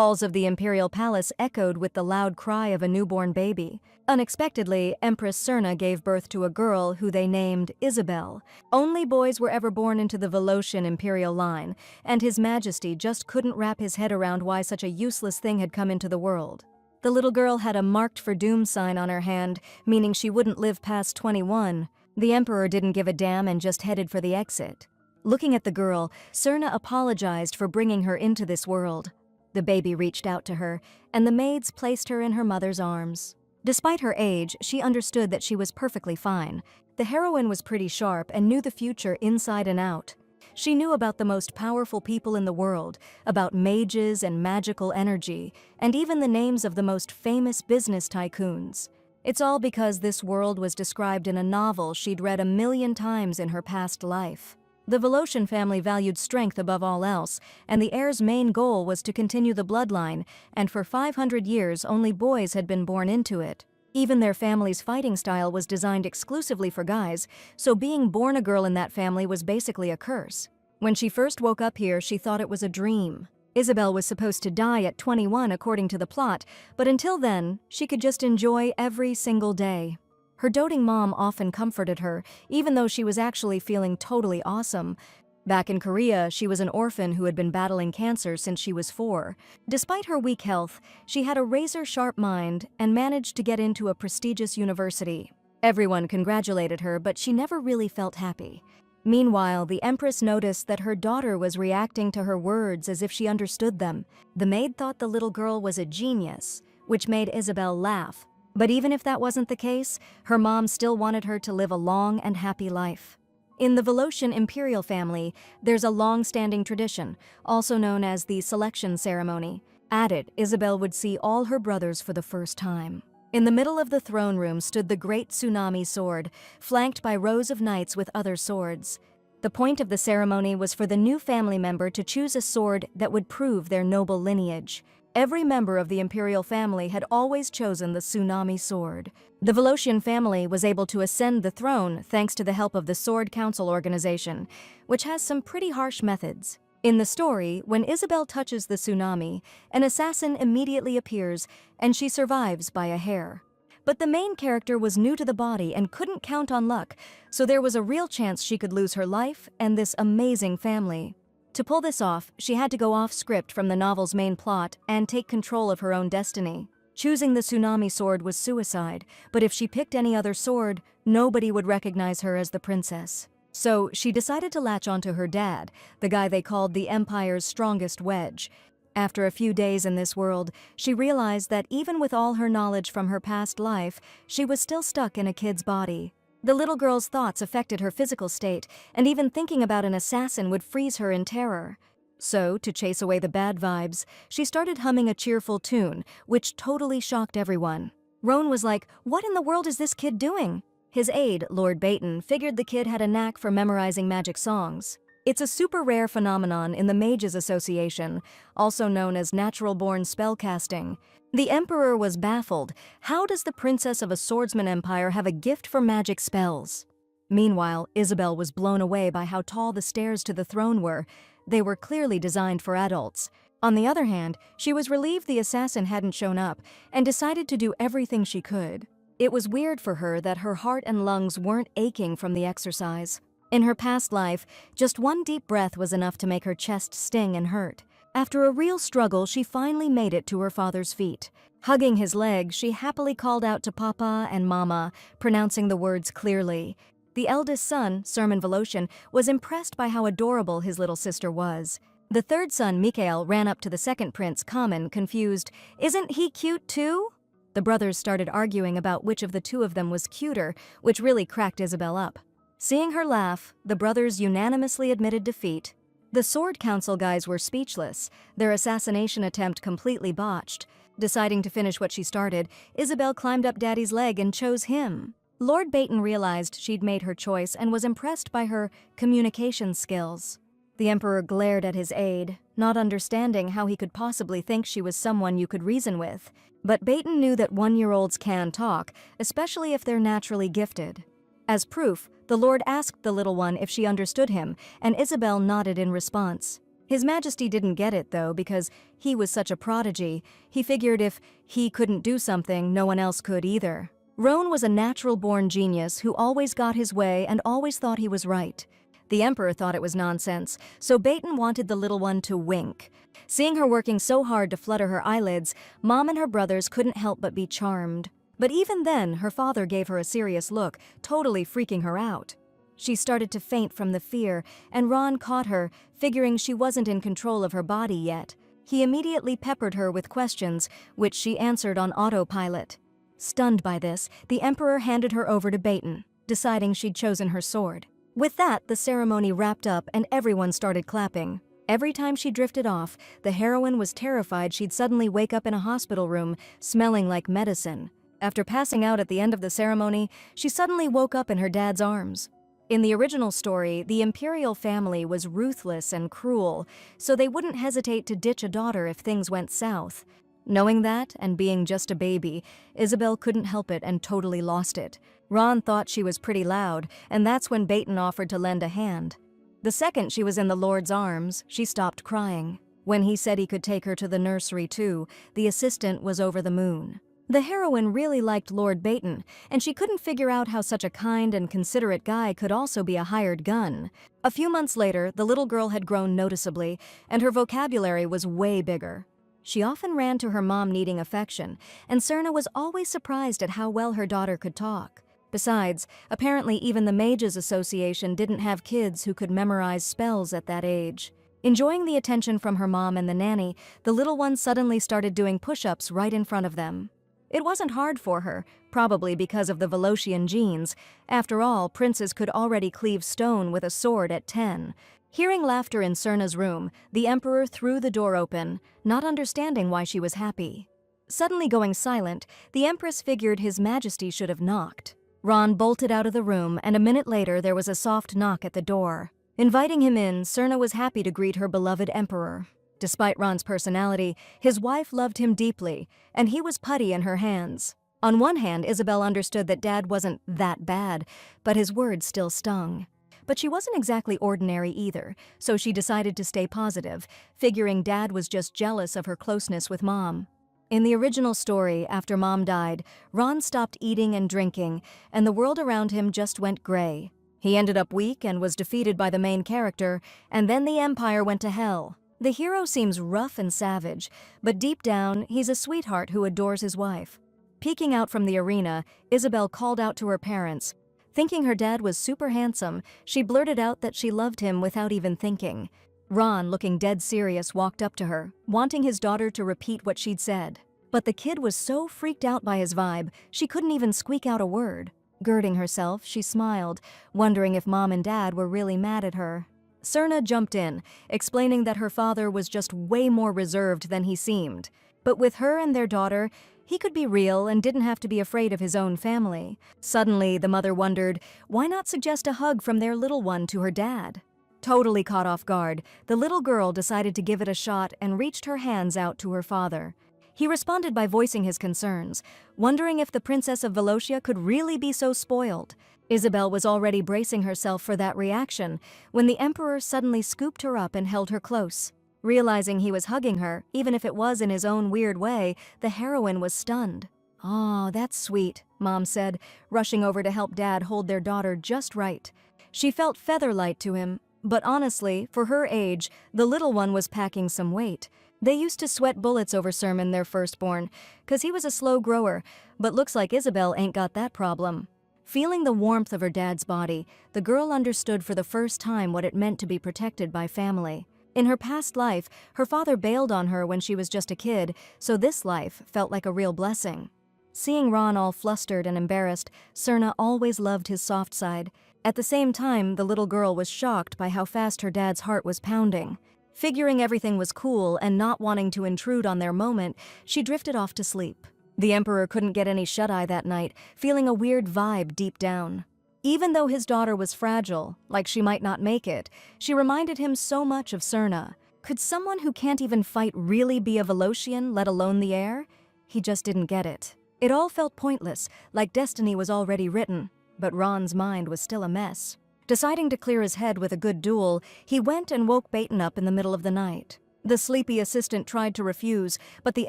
Halls of the imperial palace echoed with the loud cry of a newborn baby. Unexpectedly, Empress Serna gave birth to a girl who they named Isabel. Only boys were ever born into the Voloscian imperial line, and His Majesty just couldn't wrap his head around why such a useless thing had come into the world. The little girl had a marked for doom sign on her hand, meaning she wouldn't live past 21. The emperor didn't give a damn and just headed for the exit. Looking at the girl, Serna apologized for bringing her into this world. The baby reached out to her, and the maids placed her in her mother's arms. Despite her age, she understood that she was perfectly fine. The heroine was pretty sharp and knew the future inside and out. She knew about the most powerful people in the world, about mages and magical energy, and even the names of the most famous business tycoons. It's all because this world was described in a novel she'd read 1,000,000 times in her past life. The Voloscian family valued strength above all else, and the heir's main goal was to continue the bloodline, and for 500 years only boys had been born into it. Even their family's fighting style was designed exclusively for guys, so being born a girl in that family was basically a curse. When she first woke up here, she thought it was a dream. Isabel was supposed to die at 21 according to the plot, but until then, she could just enjoy every single day. Her doting mom often comforted her, even though she was actually feeling totally awesome. Back in Korea, she was an orphan who had been battling cancer since she was 4. Despite her weak health, she had a razor-sharp mind and managed to get into a prestigious university. Everyone congratulated her, but she never really felt happy. Meanwhile, the Empress noticed that her daughter was reacting to her words as if she understood them. The maid thought the little girl was a genius, which made Isabel laugh. But even if that wasn't the case, her mom still wanted her to live a long and happy life. In the Voloscian imperial family, there's a long-standing tradition, also known as the selection ceremony. At it, Isabel would see all her brothers for the first time. In the middle of the throne room stood the great tsunami sword, flanked by rows of knights with other swords. The point of the ceremony was for the new family member to choose a sword that would prove their noble lineage. Every member of the imperial family had always chosen the tsunami sword. The Voloscian family was able to ascend the throne thanks to the help of the Sword Council organization, which has some pretty harsh methods. In the story, when Isabel touches the tsunami, an assassin immediately appears, and she survives by a hair. But the main character was new to the body and couldn't count on luck, so there was a real chance she could lose her life and this amazing family. To pull this off, she had to go off script from the novel's main plot and take control of her own destiny. Choosing the tsunami sword was suicide, but if she picked any other sword, nobody would recognize her as the princess. So she decided to latch onto her dad, the guy they called the Empire's strongest wedge. After a few days in this world, she realized that even with all her knowledge from her past life, she was still stuck in a kid's body. The little girl's thoughts affected her physical state, and even thinking about an assassin would freeze her in terror. So, to chase away the bad vibes, she started humming a cheerful tune, which totally shocked everyone. Roan was like, "What in the world is this kid doing?" His aide, Lord Baton, figured the kid had a knack for memorizing magic songs. It's a super rare phenomenon in the Mages Association, also known as natural-born spellcasting. The Emperor was baffled. How does the princess of a swordsman empire have a gift for magic spells? Meanwhile, Isabel was blown away by how tall the stairs to the throne were. They were clearly designed for adults. On the other hand, she was relieved the assassin hadn't shown up and decided to do everything she could. It was weird for her that her heart and lungs weren't aching from the exercise. In her past life, just one deep breath was enough to make her chest sting and hurt. After a real struggle, she finally made it to her father's feet. Hugging his leg, she happily called out to Papa and Mama, pronouncing the words clearly. The eldest son, Sermon Voloscian, was impressed by how adorable his little sister was. The third son, Mikhail, ran up to the second prince, Kamen, confused. "Isn't he cute too?" The brothers started arguing about which of the two of them was cuter, which really cracked Isabel up. Seeing her laugh, the brothers unanimously admitted defeat. The Sword Council guys were speechless, their assassination attempt completely botched. Deciding to finish what she started, Isabel climbed up Daddy's leg and chose him. Lord Baton realized she'd made her choice and was impressed by her communication skills. The Emperor glared at his aide, not understanding how he could possibly think she was someone you could reason with. But Baton knew that 1-year-olds can talk, especially if they're naturally gifted. As proof, the Lord asked the little one if she understood him, and Isabel nodded in response. His Majesty didn't get it, though, because he was such a prodigy. He figured if he couldn't do something, no one else could either. Roan was a natural-born genius who always got his way and always thought he was right. The Emperor thought it was nonsense, so Baton wanted the little one to wink. Seeing her working so hard to flutter her eyelids, Mom and her brothers couldn't help but be charmed. But even then, her father gave her a serious look, totally freaking her out. She started to faint from the fear, and Ron caught her, figuring she wasn't in control of her body yet. He immediately peppered her with questions, which she answered on autopilot. Stunned by this, the Emperor handed her over to Baton, deciding she'd chosen her sword. With that, the ceremony wrapped up and everyone started clapping. Every time she drifted off, the heroine was terrified she'd suddenly wake up in a hospital room, smelling like medicine. After passing out at the end of the ceremony, she suddenly woke up in her dad's arms. In the original story, the imperial family was ruthless and cruel, so they wouldn't hesitate to ditch a daughter if things went south. Knowing that, and being just a baby, Isabel couldn't help it and totally lost it. Ron thought she was pretty loud, and that's when Baton offered to lend a hand. The second she was in the Lord's arms, she stopped crying. When he said he could take her to the nursery too, the assistant was over the moon. The heroine really liked Lord Baton, and she couldn't figure out how such a kind and considerate guy could also be a hired gun. A few months later, the little girl had grown noticeably, and her vocabulary was way bigger. She often ran to her mom needing affection, and Serna was always surprised at how well her daughter could talk. Besides, apparently even the Mages Association didn't have kids who could memorize spells at that age. Enjoying the attention from her mom and the nanny, the little one suddenly started doing push-ups right in front of them. It wasn't hard for her, probably because of the Velocian genes. After all, princes could already cleave stone with a sword at 10. Hearing laughter in Serna's room, the Emperor threw the door open, not understanding why she was happy. Suddenly going silent, the Empress figured His Majesty should have knocked. Ron bolted out of the room, and a minute later there was a soft knock at the door. Inviting him in, Serna was happy to greet her beloved Emperor. Despite Ron's personality, his wife loved him deeply, and he was putty in her hands. On one hand, Isabel understood that Dad wasn't that bad, but his words still stung. But she wasn't exactly ordinary either, so she decided to stay positive, figuring Dad was just jealous of her closeness with Mom. In the original story, after Mom died, Ron stopped eating and drinking, and the world around him just went gray. He ended up weak and was defeated by the main character, and then the Empire went to hell. The hero seems rough and savage, but deep down, he's a sweetheart who adores his wife. Peeking out from the arena, Isabel called out to her parents. Thinking her dad was super handsome, she blurted out that she loved him without even thinking. Ron, looking dead serious, walked up to her, wanting his daughter to repeat what she'd said. But the kid was so freaked out by his vibe, she couldn't even squeak out a word. Girding herself, she smiled, wondering if Mom and Dad were really mad at her. Serna jumped in, explaining that her father was just way more reserved than he seemed. But with her and their daughter, he could be real and didn't have to be afraid of his own family. Suddenly, the mother wondered, why not suggest a hug from their little one to her dad? Totally caught off guard, the little girl decided to give it a shot and reached her hands out to her father. He responded by voicing his concerns, wondering if the Princess of Velocia could really be so spoiled. Isabel was already bracing herself for that reaction when the Emperor suddenly scooped her up and held her close. Realizing he was hugging her, even if it was in his own weird way, the heroine was stunned. "Aw, that's sweet," Mom said, rushing over to help Dad hold their daughter just right. She felt featherlight to him, but honestly, for her age, the little one was packing some weight. They used to sweat bullets over Sermon, their firstborn, 'cause he was a slow grower, but looks like Isabel ain't got that problem. Feeling the warmth of her dad's body, the girl understood for the first time what it meant to be protected by family. In her past life, her father bailed on her when she was just a kid, so this life felt like a real blessing. Seeing Ron all flustered and embarrassed, Serna always loved his soft side. At the same time, the little girl was shocked by how fast her dad's heart was pounding. Figuring everything was cool and not wanting to intrude on their moment, she drifted off to sleep. The Emperor couldn't get any shut-eye that night, feeling a weird vibe deep down. Even though his daughter was fragile, like she might not make it, she reminded him so much of Serna. Could someone who can't even fight really be a Velocian, let alone the heir? He just didn't get it. It all felt pointless, like destiny was already written, but Ron's mind was still a mess. Deciding to clear his head with a good duel, he went and woke Baton up in the middle of the night. The sleepy assistant tried to refuse, but the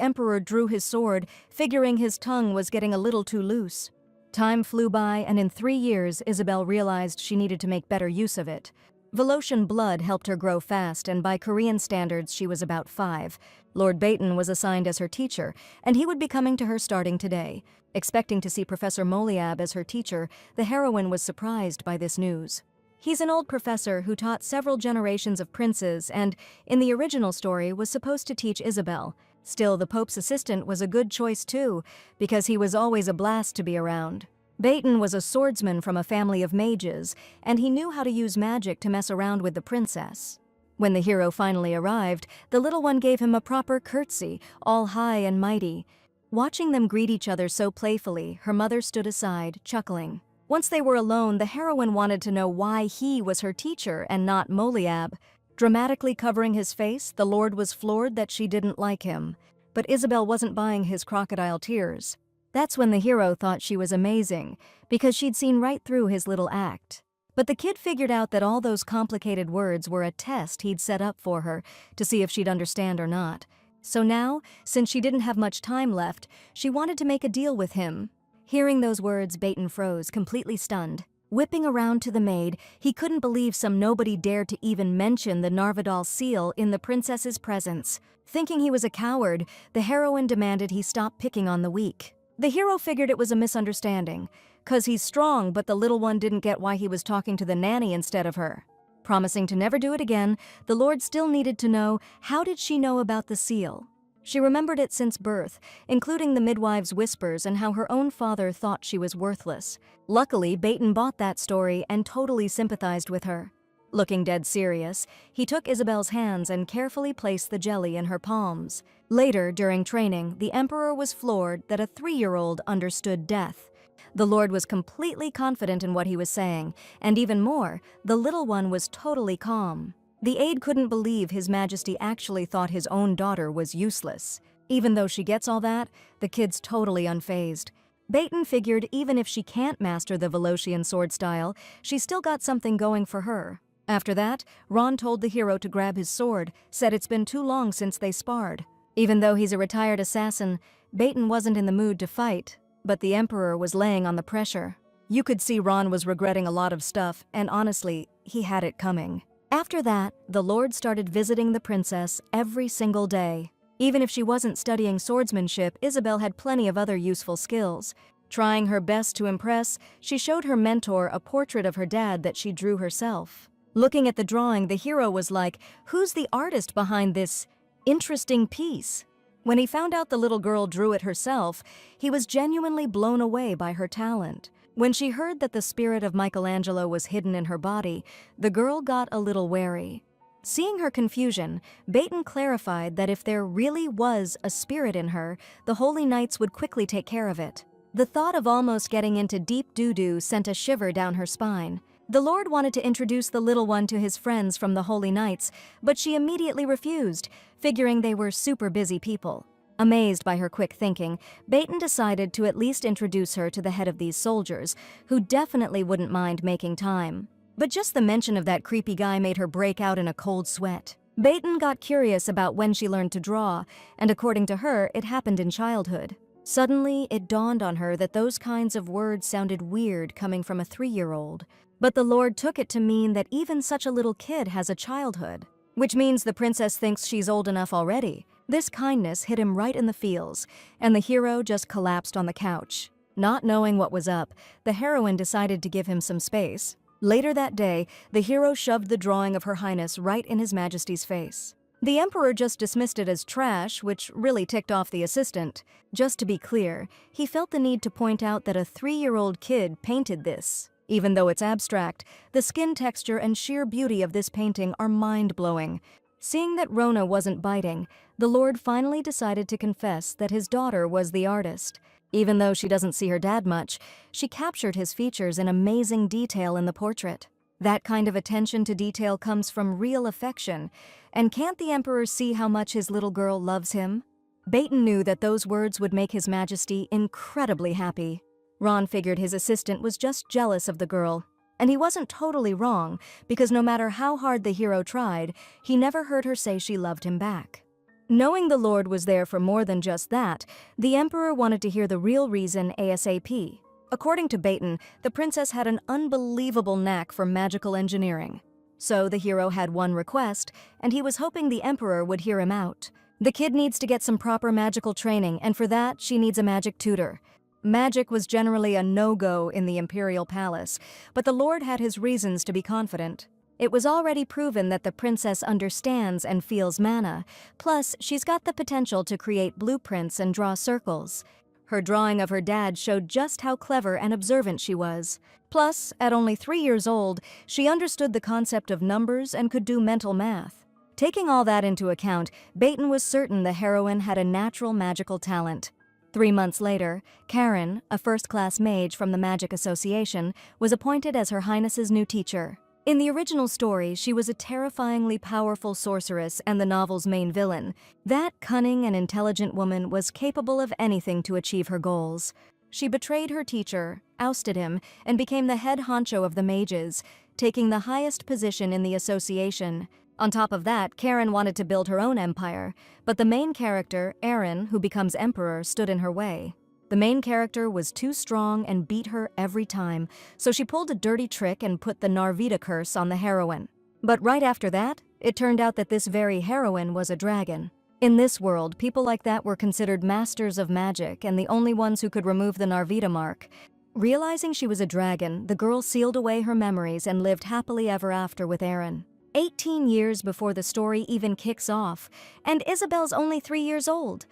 Emperor drew his sword, figuring his tongue was getting a little too loose. Time flew by, and in 3 years, Isabel realized she needed to make better use of it. Velocian blood helped her grow fast, and by Korean standards, she was about 5. Lord Baton was assigned as her teacher, and he would be coming to her starting today. Expecting to see Professor Moliab as her teacher, the heroine was surprised by this news. He's an old professor who taught several generations of princes and, in the original story, was supposed to teach Isabel. Still, the Pope's assistant was a good choice too, because he was always a blast to be around. Baton was a swordsman from a family of mages, and he knew how to use magic to mess around with the princess. When the hero finally arrived, the little one gave him a proper curtsy, all high and mighty. Watching them greet each other so playfully, her mother stood aside, chuckling. Once they were alone, the heroine wanted to know why he was her teacher and not Moliab. Dramatically covering his face, the Lord was floored that she didn't like him. But Isabel wasn't buying his crocodile tears. That's when the hero thought she was amazing, because she'd seen right through his little act. But the kid figured out that all those complicated words were a test he'd set up for her to see if she'd understand or not. So now, since she didn't have much time left, she wanted to make a deal with him. Hearing those words, Baton froze, completely stunned. Whipping around to the maid, he couldn't believe some nobody dared to even mention the Narvadal seal in the princess's presence. Thinking he was a coward, the heroine demanded he stop picking on the weak. The hero figured it was a misunderstanding, 'cause he's strong, but the little one didn't get why he was talking to the nanny instead of her. Promising to never do it again, the Lord still needed to know, how did she know about the seal? She remembered it since birth, including the midwife's whispers and how her own father thought she was worthless. Luckily, Baton bought that story and totally sympathized with her. Looking dead serious, he took Isabel's hands and carefully placed the jelly in her palms. Later, during training, the Emperor was floored that a 3-year-old understood death. The Lord was completely confident in what he was saying, and even more, the little one was totally calm. The aide couldn't believe His Majesty actually thought his own daughter was useless. Even though she gets all that, the kid's totally unfazed. Baton figured even if she can't master the Velocian sword style, she's still got something going for her. After that, Ron told the hero to grab his sword, said it's been too long since they sparred. Even though he's a retired assassin, Baton wasn't in the mood to fight, but the Emperor was laying on the pressure. You could see Ron was regretting a lot of stuff, and honestly, he had it coming. After that, the Lord started visiting the princess every single day. Even if she wasn't studying swordsmanship, Isabel had plenty of other useful skills. Trying her best to impress, she showed her mentor a portrait of her dad that she drew herself. Looking at the drawing, the hero was like, "Who's the artist behind this interesting piece?" When he found out the little girl drew it herself, he was genuinely blown away by her talent. When she heard that the spirit of Michelangelo was hidden in her body, the girl got a little wary. Seeing her confusion, Baton clarified that if there really was a spirit in her, the Holy Knights would quickly take care of it. The thought of almost getting into deep doo-doo sent a shiver down her spine. The Lord wanted to introduce the little one to his friends from the Holy Knights, but she immediately refused, figuring they were super busy people. Amazed by her quick thinking, Baton decided to at least introduce her to the head of these soldiers, who definitely wouldn't mind making time. But just the mention of that creepy guy made her break out in a cold sweat. Baton got curious about when she learned to draw, and according to her, it happened in childhood. Suddenly, it dawned on her that those kinds of words sounded weird coming from a 3-year-old. But the Lord took it to mean that even such a little kid has a childhood, which means the princess thinks she's old enough already. This kindness hit him right in the feels, and the hero just collapsed on the couch. Not knowing what was up, the heroine decided to give him some space. Later that day, the hero shoved the drawing of Her Highness right in His Majesty's face. The Emperor just dismissed it as trash, which really ticked off the assistant. Just to be clear, he felt the need to point out that a 3-year-old kid painted this. Even though it's abstract, the skin texture and sheer beauty of this painting are mind-blowing. Seeing that Rona wasn't biting, the Lord finally decided to confess that his daughter was the artist. Even though she doesn't see her dad much, she captured his features in amazing detail in the portrait. That kind of attention to detail comes from real affection, and can't the Emperor see how much his little girl loves him? Baton knew that those words would make His Majesty incredibly happy. Ron figured his assistant was just jealous of the girl. And he wasn't totally wrong, because no matter how hard the hero tried, he never heard her say she loved him back. Knowing the Lord was there for more than just that, the Emperor wanted to hear the real reason ASAP. According to Baton, the princess had an unbelievable knack for magical engineering. So the hero had one request, and he was hoping the Emperor would hear him out. The kid needs to get some proper magical training, and for that, she needs a magic tutor. Magic was generally a no-go in the Imperial Palace, but the Lord had his reasons to be confident. It was already proven that the princess understands and feels mana, plus she's got the potential to create blueprints and draw circles. Her drawing of her dad showed just how clever and observant she was. Plus, at only 3 years old, she understood the concept of numbers and could do mental math. Taking all that into account, Baton was certain the heroine had a natural magical talent. 3 months later, Karen, a first-class mage from the Magic Association, was appointed as Her Highness's new teacher. In the original story, she was a terrifyingly powerful sorceress and the novel's main villain. That cunning and intelligent woman was capable of anything to achieve her goals. She betrayed her teacher, ousted him, and became the head honcho of the mages, taking the highest position in the association. On top of that, Karen wanted to build her own empire, but the main character, Aaron, who becomes emperor, stood in her way. The main character was too strong and beat her every time, so she pulled a dirty trick and put the Narvita curse on the heroine. But right after that, it turned out that this very heroine was a dragon. In this world, people like that were considered masters of magic and the only ones who could remove the Narvita mark. Realizing she was a dragon, the girl sealed away her memories and lived happily ever after with Aaron. 18 years before the story even kicks off, and Isabel's only 3 years old.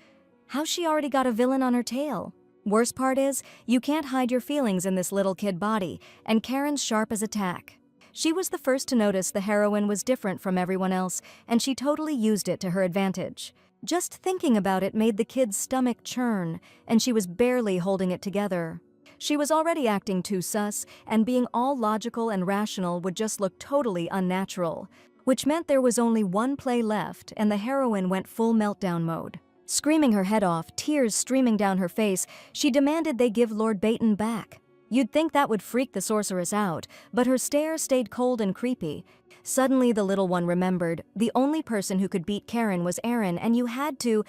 How's she already got a villain on her tail? Worst part is, you can't hide your feelings in this little kid body, and Karen's sharp as a tack. She was the first to notice the heroine was different from everyone else, and she totally used it to her advantage. Just thinking about it made the kid's stomach churn, and she was barely holding it together. She was already acting too sus, and being all logical and rational would just look totally unnatural, which meant there was only one play left, and the heroine went full meltdown mode. Screaming her head off, tears streaming down her face, she demanded they give Lord Baton back. You'd think that would freak the sorceress out, but her stare stayed cold and creepy. Suddenly the little one remembered, the only person who could beat Karen was Aaron, and you had to,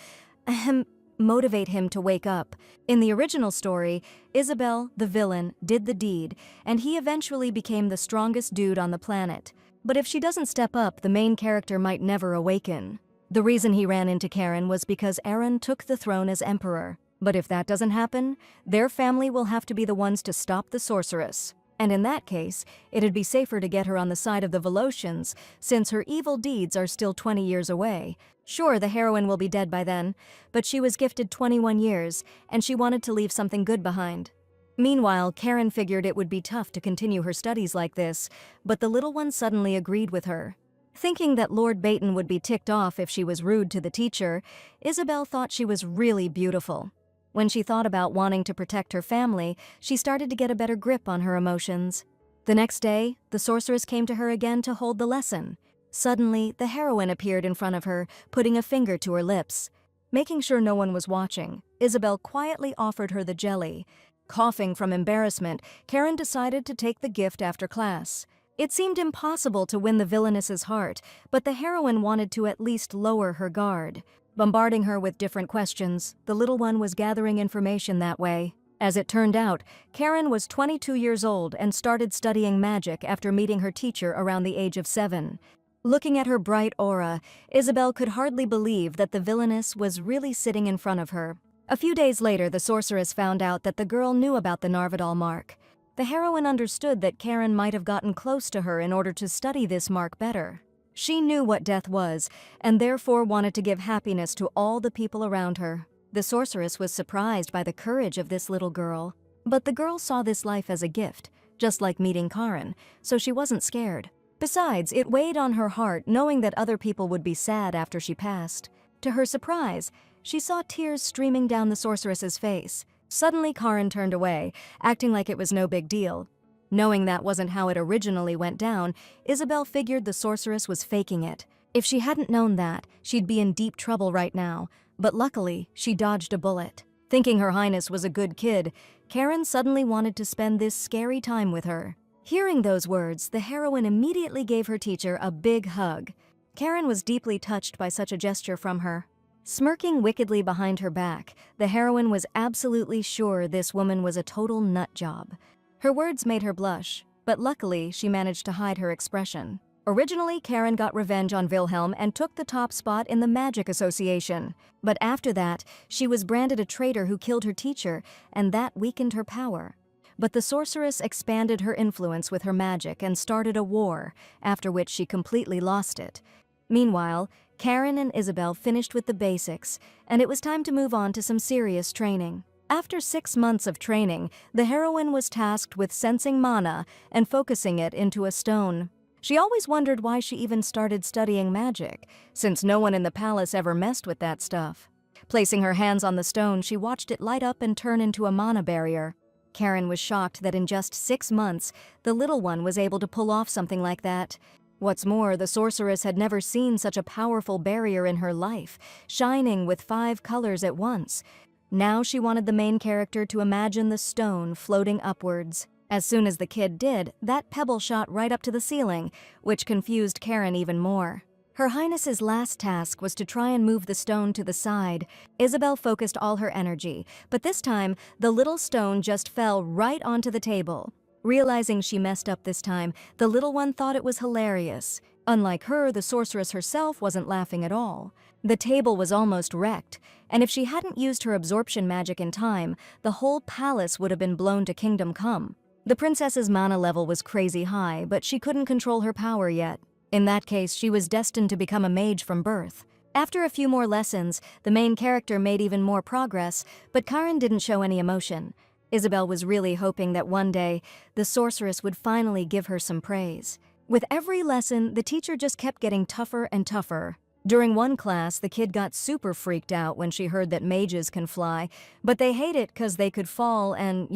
motivate him to wake up. In the original story, Isabel, the villain, did the deed, and he eventually became the strongest dude on the planet. But if she doesn't step up, the main character might never awaken. The reason he ran into Karen was because Aaron took the throne as emperor. But if that doesn't happen, their family will have to be the ones to stop the sorceress. And in that case, it'd be safer to get her on the side of the Voloshians, since her evil deeds are still 20 years away. Sure, the heroine will be dead by then, but she was gifted 21 years, and she wanted to leave something good behind. Meanwhile, Karen figured it would be tough to continue her studies like this, but the little one suddenly agreed with her. Thinking that Lord Baton would be ticked off if she was rude to the teacher, Isabel thought she was really beautiful. When she thought about wanting to protect her family, she started to get a better grip on her emotions. The next day, the sorceress came to her again to hold the lesson. Suddenly, the heroine appeared in front of her, putting a finger to her lips. Making sure no one was watching, Isabel quietly offered her the jelly. Coughing from embarrassment, Karen decided to take the gift after class. It seemed impossible to win the villainess's heart, but the heroine wanted to at least lower her guard. Bombarding her with different questions, the little one was gathering information that way. As it turned out, Karen was 22 years old and started studying magic after meeting her teacher around the age of 7. Looking at her bright aura, Isabel could hardly believe that the villainess was really sitting in front of her. A few days later, the sorceress found out that the girl knew about the Narvadal mark. The heroine understood that Karen might have gotten close to her in order to study this mark better. She knew what death was, and therefore wanted to give happiness to all the people around her. The sorceress was surprised by the courage of this little girl. But the girl saw this life as a gift, just like meeting Karen, so she wasn't scared. Besides, it weighed on her heart knowing that other people would be sad after she passed. To her surprise, she saw tears streaming down the sorceress's face. Suddenly, Karen turned away, acting like it was no big deal. Knowing that wasn't how it originally went down, Isabel figured the sorceress was faking it. If she hadn't known that, she'd be in deep trouble right now, but luckily, she dodged a bullet. Thinking Her Highness was a good kid, Karen suddenly wanted to spend this scary time with her. Hearing those words, the heroine immediately gave her teacher a big hug. Karen was deeply touched by such a gesture from her. Smirking wickedly behind her back, the heroine was absolutely sure this woman was a total nut job. Her words made her blush, but luckily she managed to hide her expression. Originally, Karen got revenge on Wilhelm and took the top spot in the Magic Association. But after that, she was branded a traitor who killed her teacher, and that weakened her power. But the sorceress expanded her influence with her magic and started a war, after which she completely lost it. Meanwhile, Karen and Isabel finished with the basics, and it was time to move on to some serious training. After 6 months of training, the heroine was tasked with sensing mana and focusing it into a stone. She always wondered why she even started studying magic, since no one in the palace ever messed with that stuff. Placing her hands on the stone, she watched it light up and turn into a mana barrier. Karen was shocked that in just 6 months, the little one was able to pull off something like that. What's more, the sorceress had never seen such a powerful barrier in her life, shining with 5 colors at once. Now she wanted the main character to imagine the stone floating upwards. As soon as the kid did, that pebble shot right up to the ceiling, which confused Karen even more. Her Highness's last task was to try and move the stone to the side. Isabel focused all her energy, but this time, the little stone just fell right onto the table. Realizing she messed up this time, the little one thought it was hilarious. Unlike her, the sorceress herself wasn't laughing at all. The table was almost wrecked, and if she hadn't used her absorption magic in time, the whole palace would have been blown to Kingdom Come. The princess's mana level was crazy high, but she couldn't control her power yet. In that case, she was destined to become a mage from birth. After a few more lessons, the main character made even more progress, but Karen didn't show any emotion. Isabel was really hoping that one day, the sorceress would finally give her some praise. With every lesson, the teacher just kept getting tougher and tougher. During one class, the kid got super freaked out when she heard that mages can fly, but they hate it because they could fall and,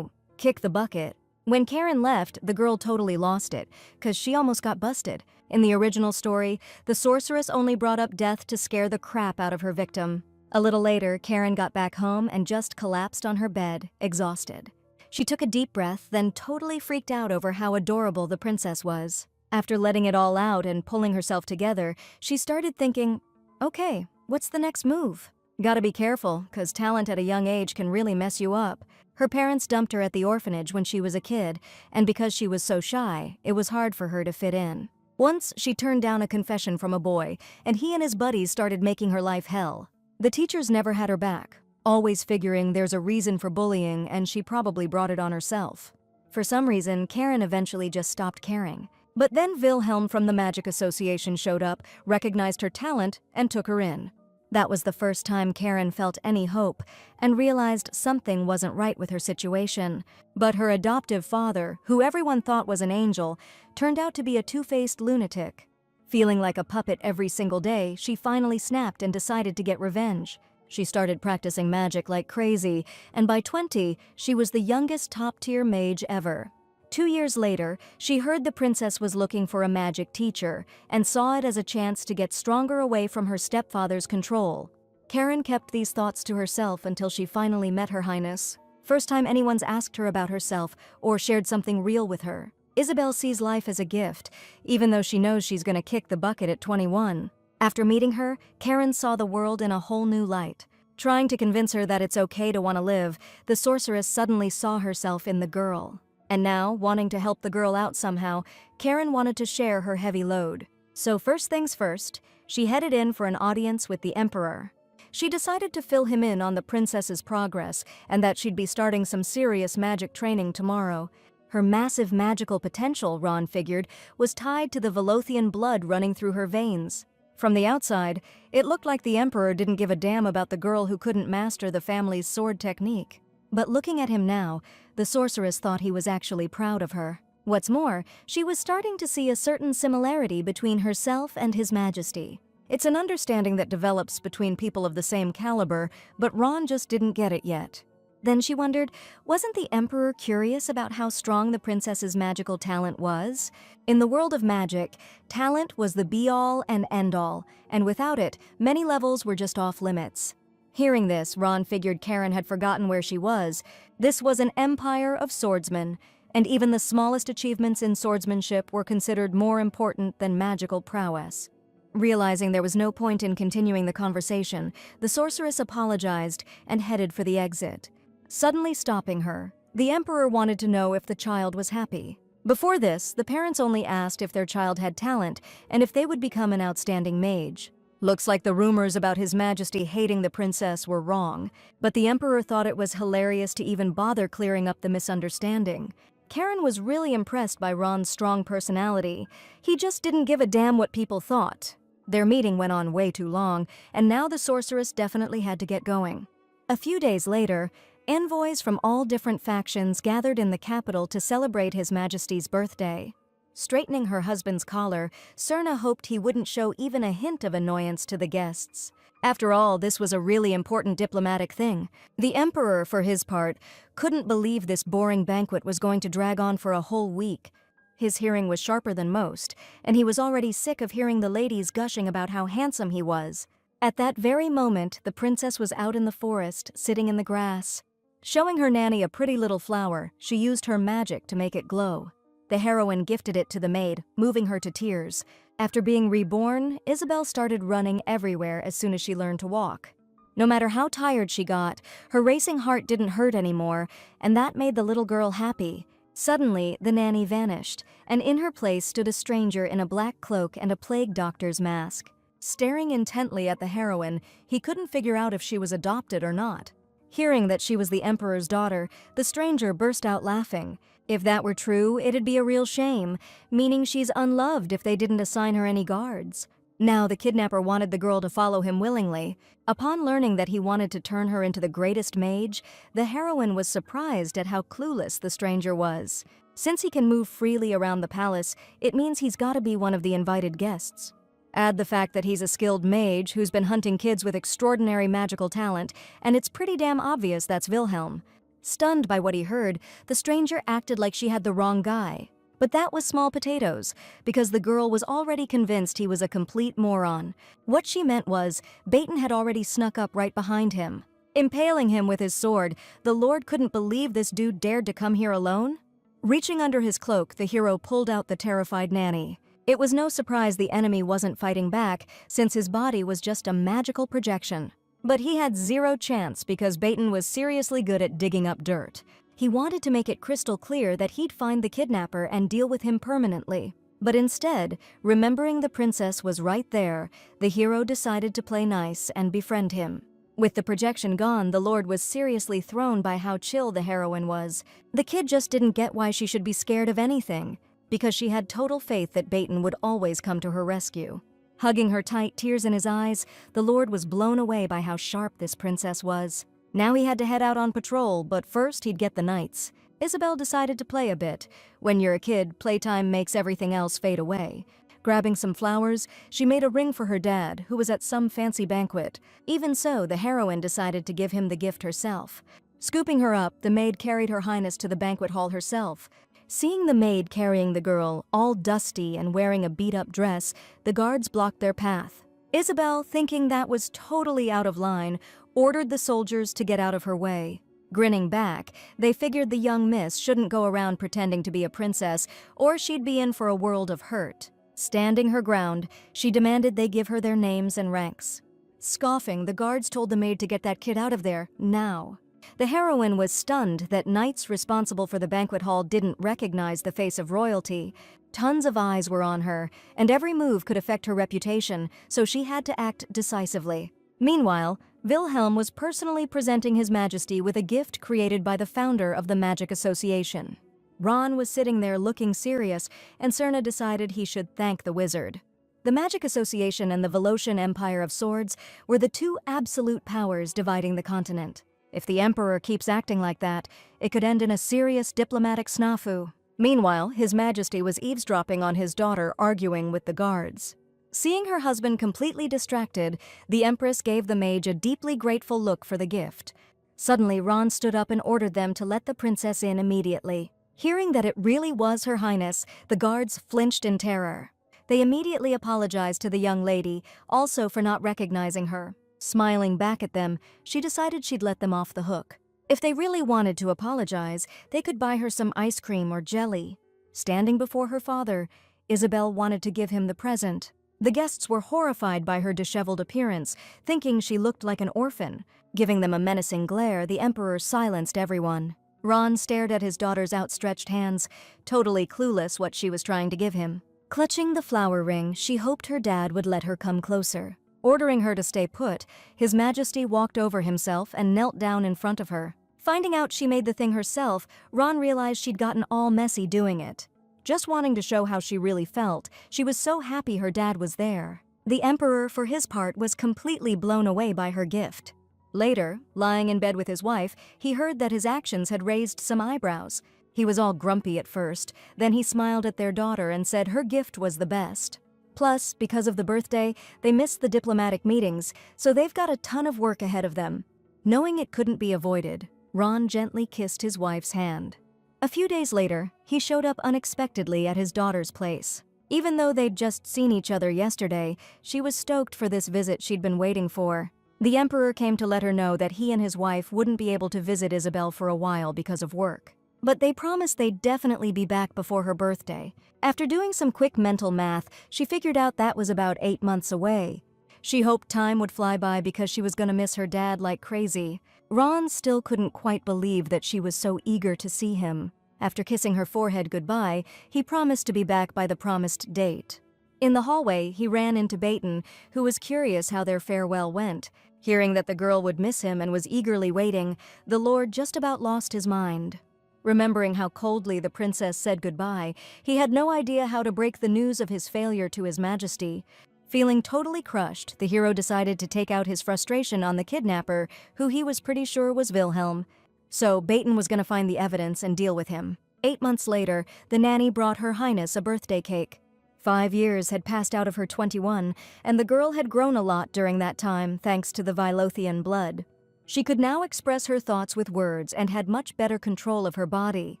kick the bucket. When Karen left, the girl totally lost it, because she almost got busted. In the original story, the sorceress only brought up death to scare the crap out of her victim. A little later, Karen got back home and just collapsed on her bed, exhausted. She took a deep breath, then totally freaked out over how adorable the princess was. After letting it all out and pulling herself together, she started thinking, okay, what's the next move? Gotta be careful, 'cause talent at a young age can really mess you up. Her parents dumped her at the orphanage when she was a kid, and because she was so shy, it was hard for her to fit in. Once, she turned down a confession from a boy, and he and his buddies started making her life hell. The teachers never had her back, always figuring there's a reason for bullying and she probably brought it on herself. For some reason, Karen eventually just stopped caring. But then Wilhelm from the Magic Association showed up, recognized her talent, and took her in. That was the first time Karen felt any hope and realized something wasn't right with her situation. But her adoptive father, who everyone thought was an angel, turned out to be a two-faced lunatic. Feeling like a puppet every single day, she finally snapped and decided to get revenge. She started practicing magic like crazy, and by 20, she was the youngest top-tier mage ever. 2 years later, she heard the princess was looking for a magic teacher and saw it as a chance to get stronger away from her stepfather's control. Karen kept these thoughts to herself until she finally met Her Highness. First time anyone's asked her about herself or shared something real with her. Isabel sees life as a gift, even though she knows she's gonna kick the bucket at 21. After meeting her, Karen saw the world in a whole new light. Trying to convince her that it's okay to want to live, the sorceress suddenly saw herself in the girl. And now, wanting to help the girl out somehow, Karen wanted to share her heavy load. So first things first, she headed in for an audience with the Emperor. She decided to fill him in on the princess's progress and that she'd be starting some serious magic training tomorrow. Her massive magical potential, Ron figured, was tied to the Velothian blood running through her veins. From the outside, it looked like the Emperor didn't give a damn about the girl who couldn't master the family's sword technique. But looking at him now, the sorceress thought he was actually proud of her. What's more, she was starting to see a certain similarity between herself and His Majesty. It's an understanding that develops between people of the same caliber, but Ron just didn't get it yet. Then she wondered, wasn't the Emperor curious about how strong the princess's magical talent was? In the world of magic, talent was the be-all and end-all, and without it, many levels were just off-limits. Hearing this, Ron figured Karen had forgotten where she was. This was an empire of swordsmen, and even the smallest achievements in swordsmanship were considered more important than magical prowess. Realizing there was no point in continuing the conversation, the sorceress apologized and headed for the exit. Suddenly stopping her, the emperor wanted to know if the child was happy. Before this, the parents only asked if their child had talent and if they would become an outstanding mage. Looks like the rumors about His Majesty hating the princess were wrong, but the emperor thought it was hilarious to even bother clearing up the misunderstanding. Karen was really impressed by Ron's strong personality. He just didn't give a damn what people thought. Their meeting went on way too long, and now the sorceress definitely had to get going. A few days later, envoys from all different factions gathered in the capital to celebrate His Majesty's birthday. Straightening her husband's collar, Serna hoped he wouldn't show even a hint of annoyance to the guests. After all, this was a really important diplomatic thing. The emperor, for his part, couldn't believe this boring banquet was going to drag on for a whole week. His hearing was sharper than most, and he was already sick of hearing the ladies gushing about how handsome he was. At that very moment, the princess was out in the forest, sitting in the grass. Showing her nanny a pretty little flower, she used her magic to make it glow. The heroine gifted it to the maid, moving her to tears. After being reborn, Isabel started running everywhere as soon as she learned to walk. No matter how tired she got, her racing heart didn't hurt anymore, and that made the little girl happy. Suddenly, the nanny vanished, and in her place stood a stranger in a black cloak and a plague doctor's mask. Staring intently at the heroine, he couldn't figure out if she was adopted or not. Hearing that she was the emperor's daughter, the stranger burst out laughing. If that were true, it'd be a real shame, meaning she's unloved if they didn't assign her any guards. Now the kidnapper wanted the girl to follow him willingly. Upon learning that he wanted to turn her into the greatest mage, the heroine was surprised at how clueless the stranger was. Since he can move freely around the palace, it means he's gotta be one of the invited guests. Add the fact that he's a skilled mage who's been hunting kids with extraordinary magical talent, and it's pretty damn obvious that's Wilhelm. Stunned by what he heard, the stranger acted like she had the wrong guy. But that was small potatoes, because the girl was already convinced he was a complete moron. What she meant was, Baton had already snuck up right behind him. Impaling him with his sword, the lord couldn't believe this dude dared to come here alone. Reaching under his cloak, the hero pulled out the terrified nanny. It was no surprise the enemy wasn't fighting back, since his body was just a magical projection. But he had zero chance because Baton was seriously good at digging up dirt. He wanted to make it crystal clear that he'd find the kidnapper and deal with him permanently. But instead, remembering the princess was right there, the hero decided to play nice and befriend him. With the projection gone, the lord was seriously thrown by how chill the heroine was. The kid just didn't get why she should be scared of anything, because she had total faith that Baton would always come to her rescue. Hugging her tight, tears in his eyes, the lord was blown away by how sharp this princess was. Now he had to head out on patrol, but first he'd get the knights. Isabel decided to play a bit. When you're a kid, playtime makes everything else fade away. Grabbing some flowers, she made a ring for her dad, who was at some fancy banquet. Even so, the heroine decided to give him the gift herself. Scooping her up, the maid carried Her Highness to the banquet hall herself. Seeing the maid carrying the girl, all dusty and wearing a beat-up dress, the guards blocked their path. Isabel, thinking that was totally out of line, ordered the soldiers to get out of her way. Grinning back, they figured the young miss shouldn't go around pretending to be a princess, or she'd be in for a world of hurt. Standing her ground, she demanded they give her their names and ranks. Scoffing, the guards told the maid to get that kid out of there, now. The heroine was stunned that knights responsible for the banquet hall didn't recognize the face of royalty. Tons of eyes were on her, and every move could affect her reputation, so she had to act decisively. Meanwhile, Wilhelm was personally presenting His Majesty with a gift created by the founder of the Magic Association. Ron was sitting there looking serious, and Serna decided he should thank the wizard. The Magic Association and the Voloscian Empire of Swords were the two absolute powers dividing the continent. If the Emperor keeps acting like that, it could end in a serious diplomatic snafu. Meanwhile, His Majesty was eavesdropping on his daughter arguing with the guards. Seeing her husband completely distracted, the Empress gave the mage a deeply grateful look for the gift. Suddenly, Ron stood up and ordered them to let the princess in immediately. Hearing that it really was Her Highness, the guards flinched in terror. They immediately apologized to the young lady, also for not recognizing her. Smiling back at them, she decided she'd let them off the hook. If they really wanted to apologize, they could buy her some ice cream or jelly. Standing before her father, Isabel wanted to give him the present. The guests were horrified by her disheveled appearance, thinking she looked like an orphan. Giving them a menacing glare, the emperor silenced everyone. Ron stared at his daughter's outstretched hands, totally clueless what she was trying to give him. Clutching the flower ring, she hoped her dad would let her come closer. Ordering her to stay put, His Majesty walked over himself and knelt down in front of her. Finding out she made the thing herself, Ron realized she'd gotten all messy doing it. Just wanting to show how she really felt, she was so happy her dad was there. The emperor, for his part, was completely blown away by her gift. Later, lying in bed with his wife, he heard that his actions had raised some eyebrows. He was all grumpy at first, then he smiled at their daughter and said her gift was the best. Plus, because of the birthday, they missed the diplomatic meetings, so they've got a ton of work ahead of them. Knowing it couldn't be avoided, Ron gently kissed his wife's hand. A few days later, he showed up unexpectedly at his daughter's place. Even though they'd just seen each other yesterday, she was stoked for this visit she'd been waiting for. The emperor came to let her know that he and his wife wouldn't be able to visit Isabel for a while because of work. But they promised they'd definitely be back before her birthday. After doing some quick mental math, she figured out that was about 8 months away. She hoped time would fly by because she was going to miss her dad like crazy. Ron still couldn't quite believe that she was so eager to see him. After kissing her forehead goodbye, he promised to be back by the promised date. In the hallway, he ran into Baton, who was curious how their farewell went. Hearing that the girl would miss him and was eagerly waiting, the lord just about lost his mind. Remembering how coldly the princess said goodbye, he had no idea how to break the news of his failure to His Majesty. Feeling totally crushed, the hero decided to take out his frustration on the kidnapper, who he was pretty sure was Wilhelm. So Baton was going to find the evidence and deal with him. 8 months later, the nanny brought Her Highness a birthday cake. 5 years had passed out of her 21, and the girl had grown a lot during that time thanks to the Vilothian blood. She could now express her thoughts with words and had much better control of her body.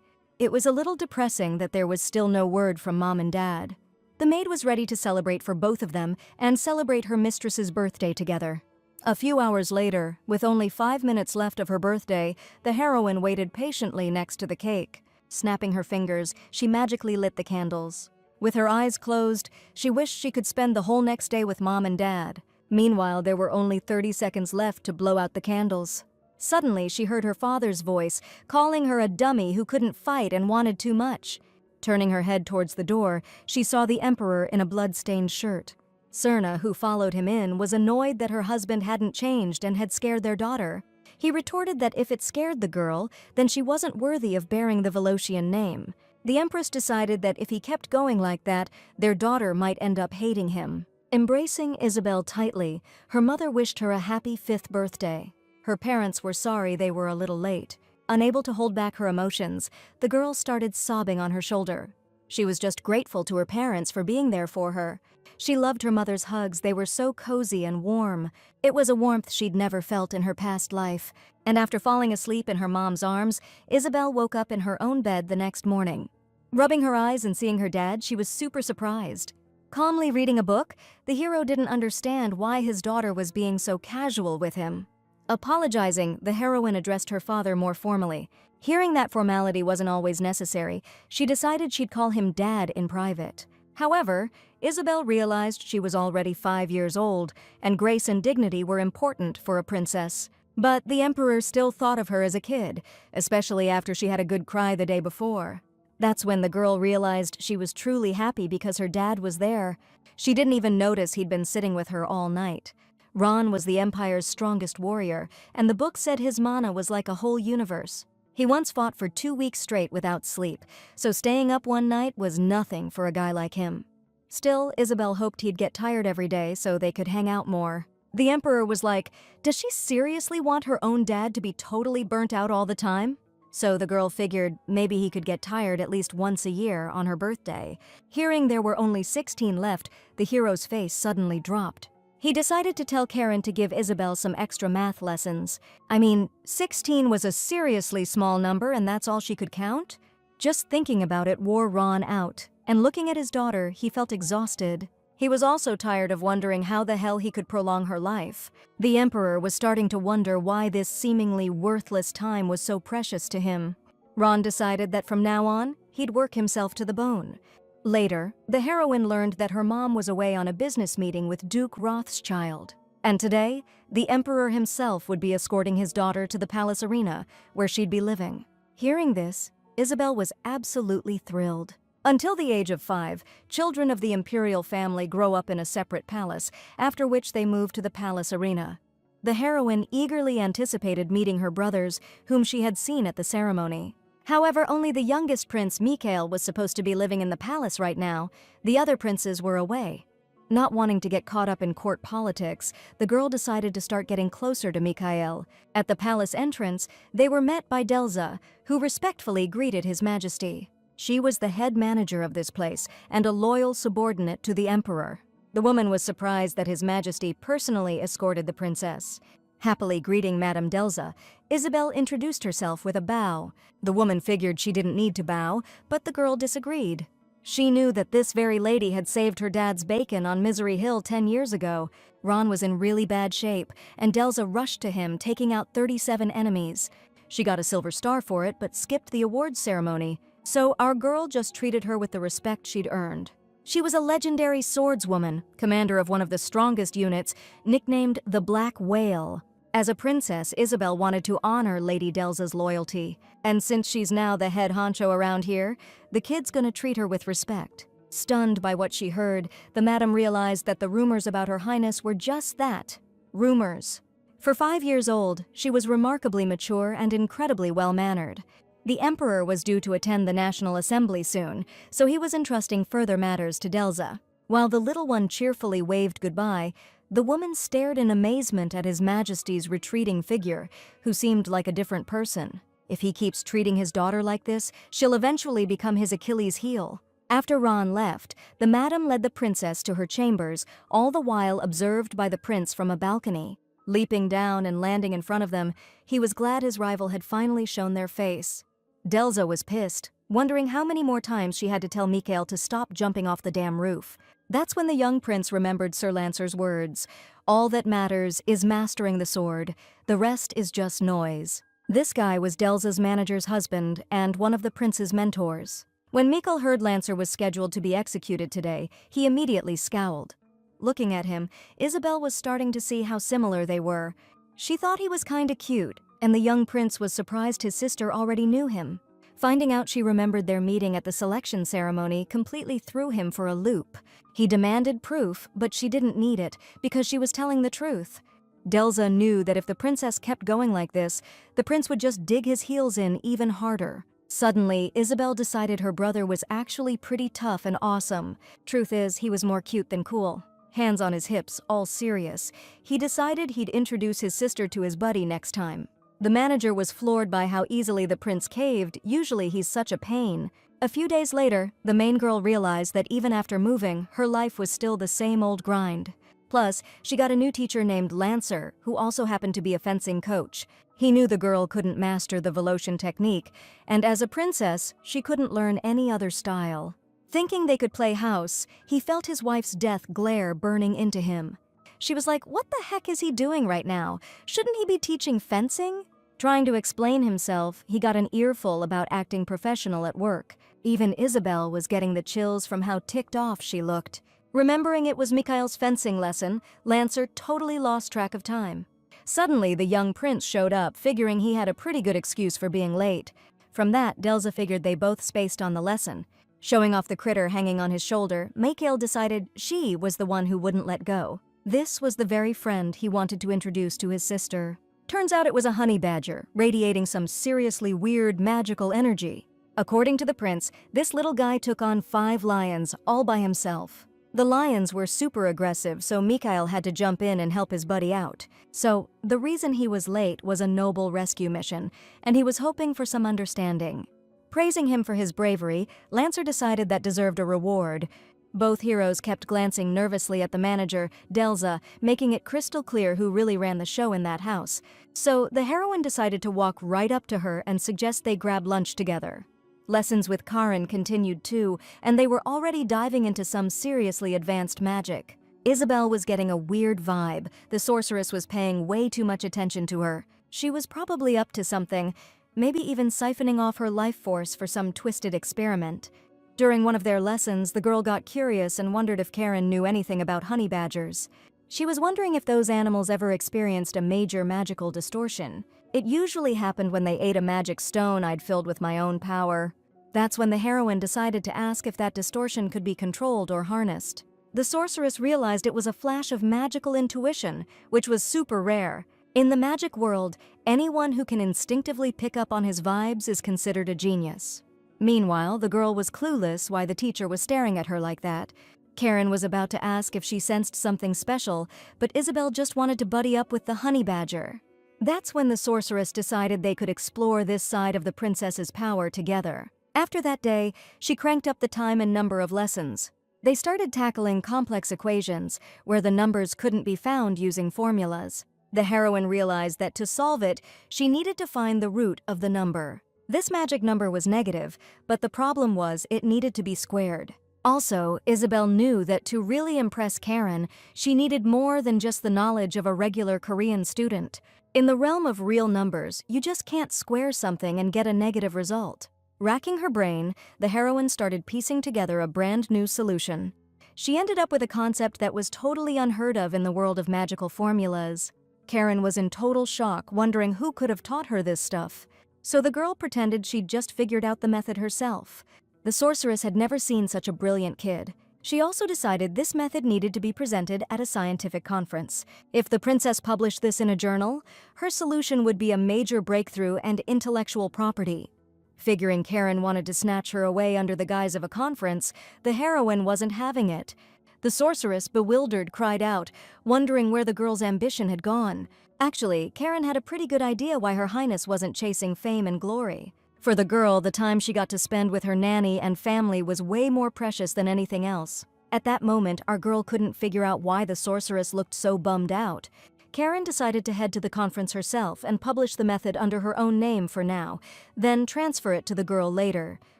It was a little depressing that there was still no word from Mom and Dad. The maid was ready to celebrate for both of them and celebrate her mistress's birthday together. A few hours later, with only 5 minutes left of her birthday, the heroine waited patiently next to the cake. Snapping her fingers, she magically lit the candles. With her eyes closed, she wished she could spend the whole next day with Mom and Dad. Meanwhile, there were only 30 seconds left to blow out the candles. Suddenly, she heard her father's voice, calling her a dummy who couldn't fight and wanted too much. Turning her head towards the door, she saw the emperor in a blood-stained shirt. Serna, who followed him in, was annoyed that her husband hadn't changed and had scared their daughter. He retorted that if it scared the girl, then she wasn't worthy of bearing the Velocian name. The Empress decided that if he kept going like that, their daughter might end up hating him. Embracing Isabel tightly, her mother wished her a happy 5th birthday. Her parents were sorry they were a little late. Unable to hold back her emotions, the girl started sobbing on her shoulder. She was just grateful to her parents for being there for her. She loved her mother's hugs, they were so cozy and warm. It was a warmth she'd never felt in her past life. And after falling asleep in her mom's arms, Isabel woke up in her own bed the next morning. Rubbing her eyes and seeing her dad, she was super surprised. Calmly reading a book, the hero didn't understand why his daughter was being so casual with him. Apologizing, the heroine addressed her father more formally. Hearing that formality wasn't always necessary, she decided she'd call him Dad in private. However, Isabel realized she was already 5 years old, and grace and dignity were important for a princess. But the emperor still thought of her as a kid, especially after she had a good cry the day before. That's when the girl realized she was truly happy because her dad was there. She didn't even notice he'd been sitting with her all night. Ron was the Empire's strongest warrior, and the book said his mana was like a whole universe. He once fought for 2 weeks straight without sleep, so staying up one night was nothing for a guy like him. Still, Isabel hoped he'd get tired every day so they could hang out more. The Emperor was like, does she seriously want her own dad to be totally burnt out all the time? So the girl figured maybe he could get tired at least once a year on her birthday. Hearing there were only 16 left, the hero's face suddenly dropped. He decided to tell Karen to give Isabel some extra math lessons. I mean, 16 was a seriously small number and that's all she could count? Just thinking about it wore Ron out, and looking at his daughter, he felt exhausted. He was also tired of wondering how the hell he could prolong her life. The Emperor was starting to wonder why this seemingly worthless time was so precious to him. Ron decided that from now on, he'd work himself to the bone. Later, the heroine learned that her mom was away on a business meeting with Duke Rothschild. And today, the Emperor himself would be escorting his daughter to the palace arena, where she'd be living. Hearing this, Isabel was absolutely thrilled. Until the age of 5, children of the imperial family grow up in a separate palace, after which they move to the palace arena. The heroine eagerly anticipated meeting her brothers, whom she had seen at the ceremony. However, only the youngest prince, Mikhail, was supposed to be living in the palace right now. The other princes were away. Not wanting to get caught up in court politics, the girl decided to start getting closer to Mikhail. At the palace entrance, they were met by Delza, who respectfully greeted His Majesty. She was the head manager of this place and a loyal subordinate to the Emperor. The woman was surprised that His Majesty personally escorted the princess. Happily greeting Madame Delza, Isabel introduced herself with a bow. The woman figured she didn't need to bow, but the girl disagreed. She knew that this very lady had saved her dad's bacon on Misery Hill 10 years ago. Ron was in really bad shape, and Delza rushed to him, taking out 37 enemies. She got a silver star for it, but skipped the awards ceremony, so our girl just treated her with the respect she'd earned. She was a legendary swordswoman, commander of one of the strongest units, nicknamed the Black Whale. As a princess, Isabel wanted to honor Lady Delza's loyalty, and since she's now the head honcho around here, the kid's gonna treat her with respect. Stunned by what she heard, the madam realized that the rumors about Her Highness were just that, rumors. For 5 years old, she was remarkably mature and incredibly well-mannered. The Emperor was due to attend the National Assembly soon, so he was entrusting further matters to Delza. While the little one cheerfully waved goodbye, the woman stared in amazement at His Majesty's retreating figure, who seemed like a different person. If he keeps treating his daughter like this, she'll eventually become his Achilles' heel. After Ron left, the madam led the princess to her chambers, all the while observed by the prince from a balcony. Leaping down and landing in front of them, he was glad his rival had finally shown their face. Delza was pissed, wondering how many more times she had to tell Mikhail to stop jumping off the damn roof. That's when the young prince remembered Sir Lancer's words. All that matters is mastering the sword. The rest is just noise. This guy was Delza's manager's husband and one of the prince's mentors. When Mikhail heard Lancer was scheduled to be executed today, he immediately scowled. Looking at him, Isabel was starting to see how similar they were. She thought he was kinda cute, and the young prince was surprised his sister already knew him. Finding out she remembered their meeting at the selection ceremony completely threw him for a loop. He demanded proof, but she didn't need it, because she was telling the truth. Delza knew that if the princess kept going like this, the prince would just dig his heels in even harder. Suddenly, Isabel decided her brother was actually pretty tough and awesome. Truth is, he was more cute than cool. Hands on his hips, all serious. He decided he'd introduce his sister to his buddy next time. The manager was floored by how easily the prince caved. Usually he's such a pain. A few days later, the main girl realized that even after moving, her life was still the same old grind. Plus, she got a new teacher named Lancer, who also happened to be a fencing coach. He knew the girl couldn't master the Voloshian technique, and as a princess, she couldn't learn any other style. Thinking they could play house, he felt his wife's death glare burning into him. She was like, what the heck is he doing right now? Shouldn't he be teaching fencing? Trying to explain himself, he got an earful about acting professional at work. Even Isabel was getting the chills from how ticked off she looked. Remembering it was Mikhail's fencing lesson, Lancer totally lost track of time. Suddenly, the young prince showed up, figuring he had a pretty good excuse for being late. From that, Delza figured they both spaced on the lesson. Showing off the critter hanging on his shoulder, Mikhail decided she was the one who wouldn't let go. This was the very friend he wanted to introduce to his sister. Turns out it was a honey badger, radiating some seriously weird magical energy. According to the prince, this little guy took on 5 lions, all by himself. The lions were super aggressive, so Mikhail had to jump in and help his buddy out. So, the reason he was late was a noble rescue mission, and he was hoping for some understanding. Praising him for his bravery, Lancer decided that deserved a reward. Both heroes kept glancing nervously at the manager, Delza, making it crystal clear who really ran the show in that house. So, the heroine decided to walk right up to her and suggest they grab lunch together. Lessons with Karen continued too, and they were already diving into some seriously advanced magic. Isabel was getting a weird vibe. The sorceress was paying way too much attention to her. She was probably up to something, maybe even siphoning off her life force for some twisted experiment. During one of their lessons, the girl got curious and wondered if Karen knew anything about honey badgers. She was wondering if those animals ever experienced a major magical distortion. It usually happened when they ate a magic stone I'd filled with my own power. That's when the heroine decided to ask if that distortion could be controlled or harnessed. The sorceress realized it was a flash of magical intuition, which was super rare. In the magic world, anyone who can instinctively pick up on his vibes is considered a genius. Meanwhile, the girl was clueless why the teacher was staring at her like that. Karen was about to ask if she sensed something special, but Isabel just wanted to buddy up with the honey badger. That's when the sorceress decided they could explore this side of the princess's power together. After that day, she cranked up the time and number of lessons. They started tackling complex equations, where the numbers couldn't be found using formulas. The heroine realized that to solve it, she needed to find the root of the number. This magic number was negative, but the problem was it needed to be squared. Also, Isabel knew that to really impress Karen, she needed more than just the knowledge of a regular Korean student. In the realm of real numbers, you just can't square something and get a negative result. Racking her brain, the heroine started piecing together a brand new solution. She ended up with a concept that was totally unheard of in the world of magical formulas. Karen was in total shock, wondering who could have taught her this stuff. So the girl pretended she'd just figured out the method herself. The sorceress had never seen such a brilliant kid. She also decided this method needed to be presented at a scientific conference. If the princess published this in a journal, her solution would be a major breakthrough and intellectual property. Figuring Karen wanted to snatch her away under the guise of a conference, the heroine wasn't having it. The sorceress, bewildered, cried out, wondering where the girl's ambition had gone. Actually, Karen had a pretty good idea why Her Highness wasn't chasing fame and glory. For the girl, the time she got to spend with her nanny and family was way more precious than anything else. At that moment, our girl couldn't figure out why the sorceress looked so bummed out. Karen decided to head to the conference herself and publish the method under her own name for now, then transfer it to the girl later.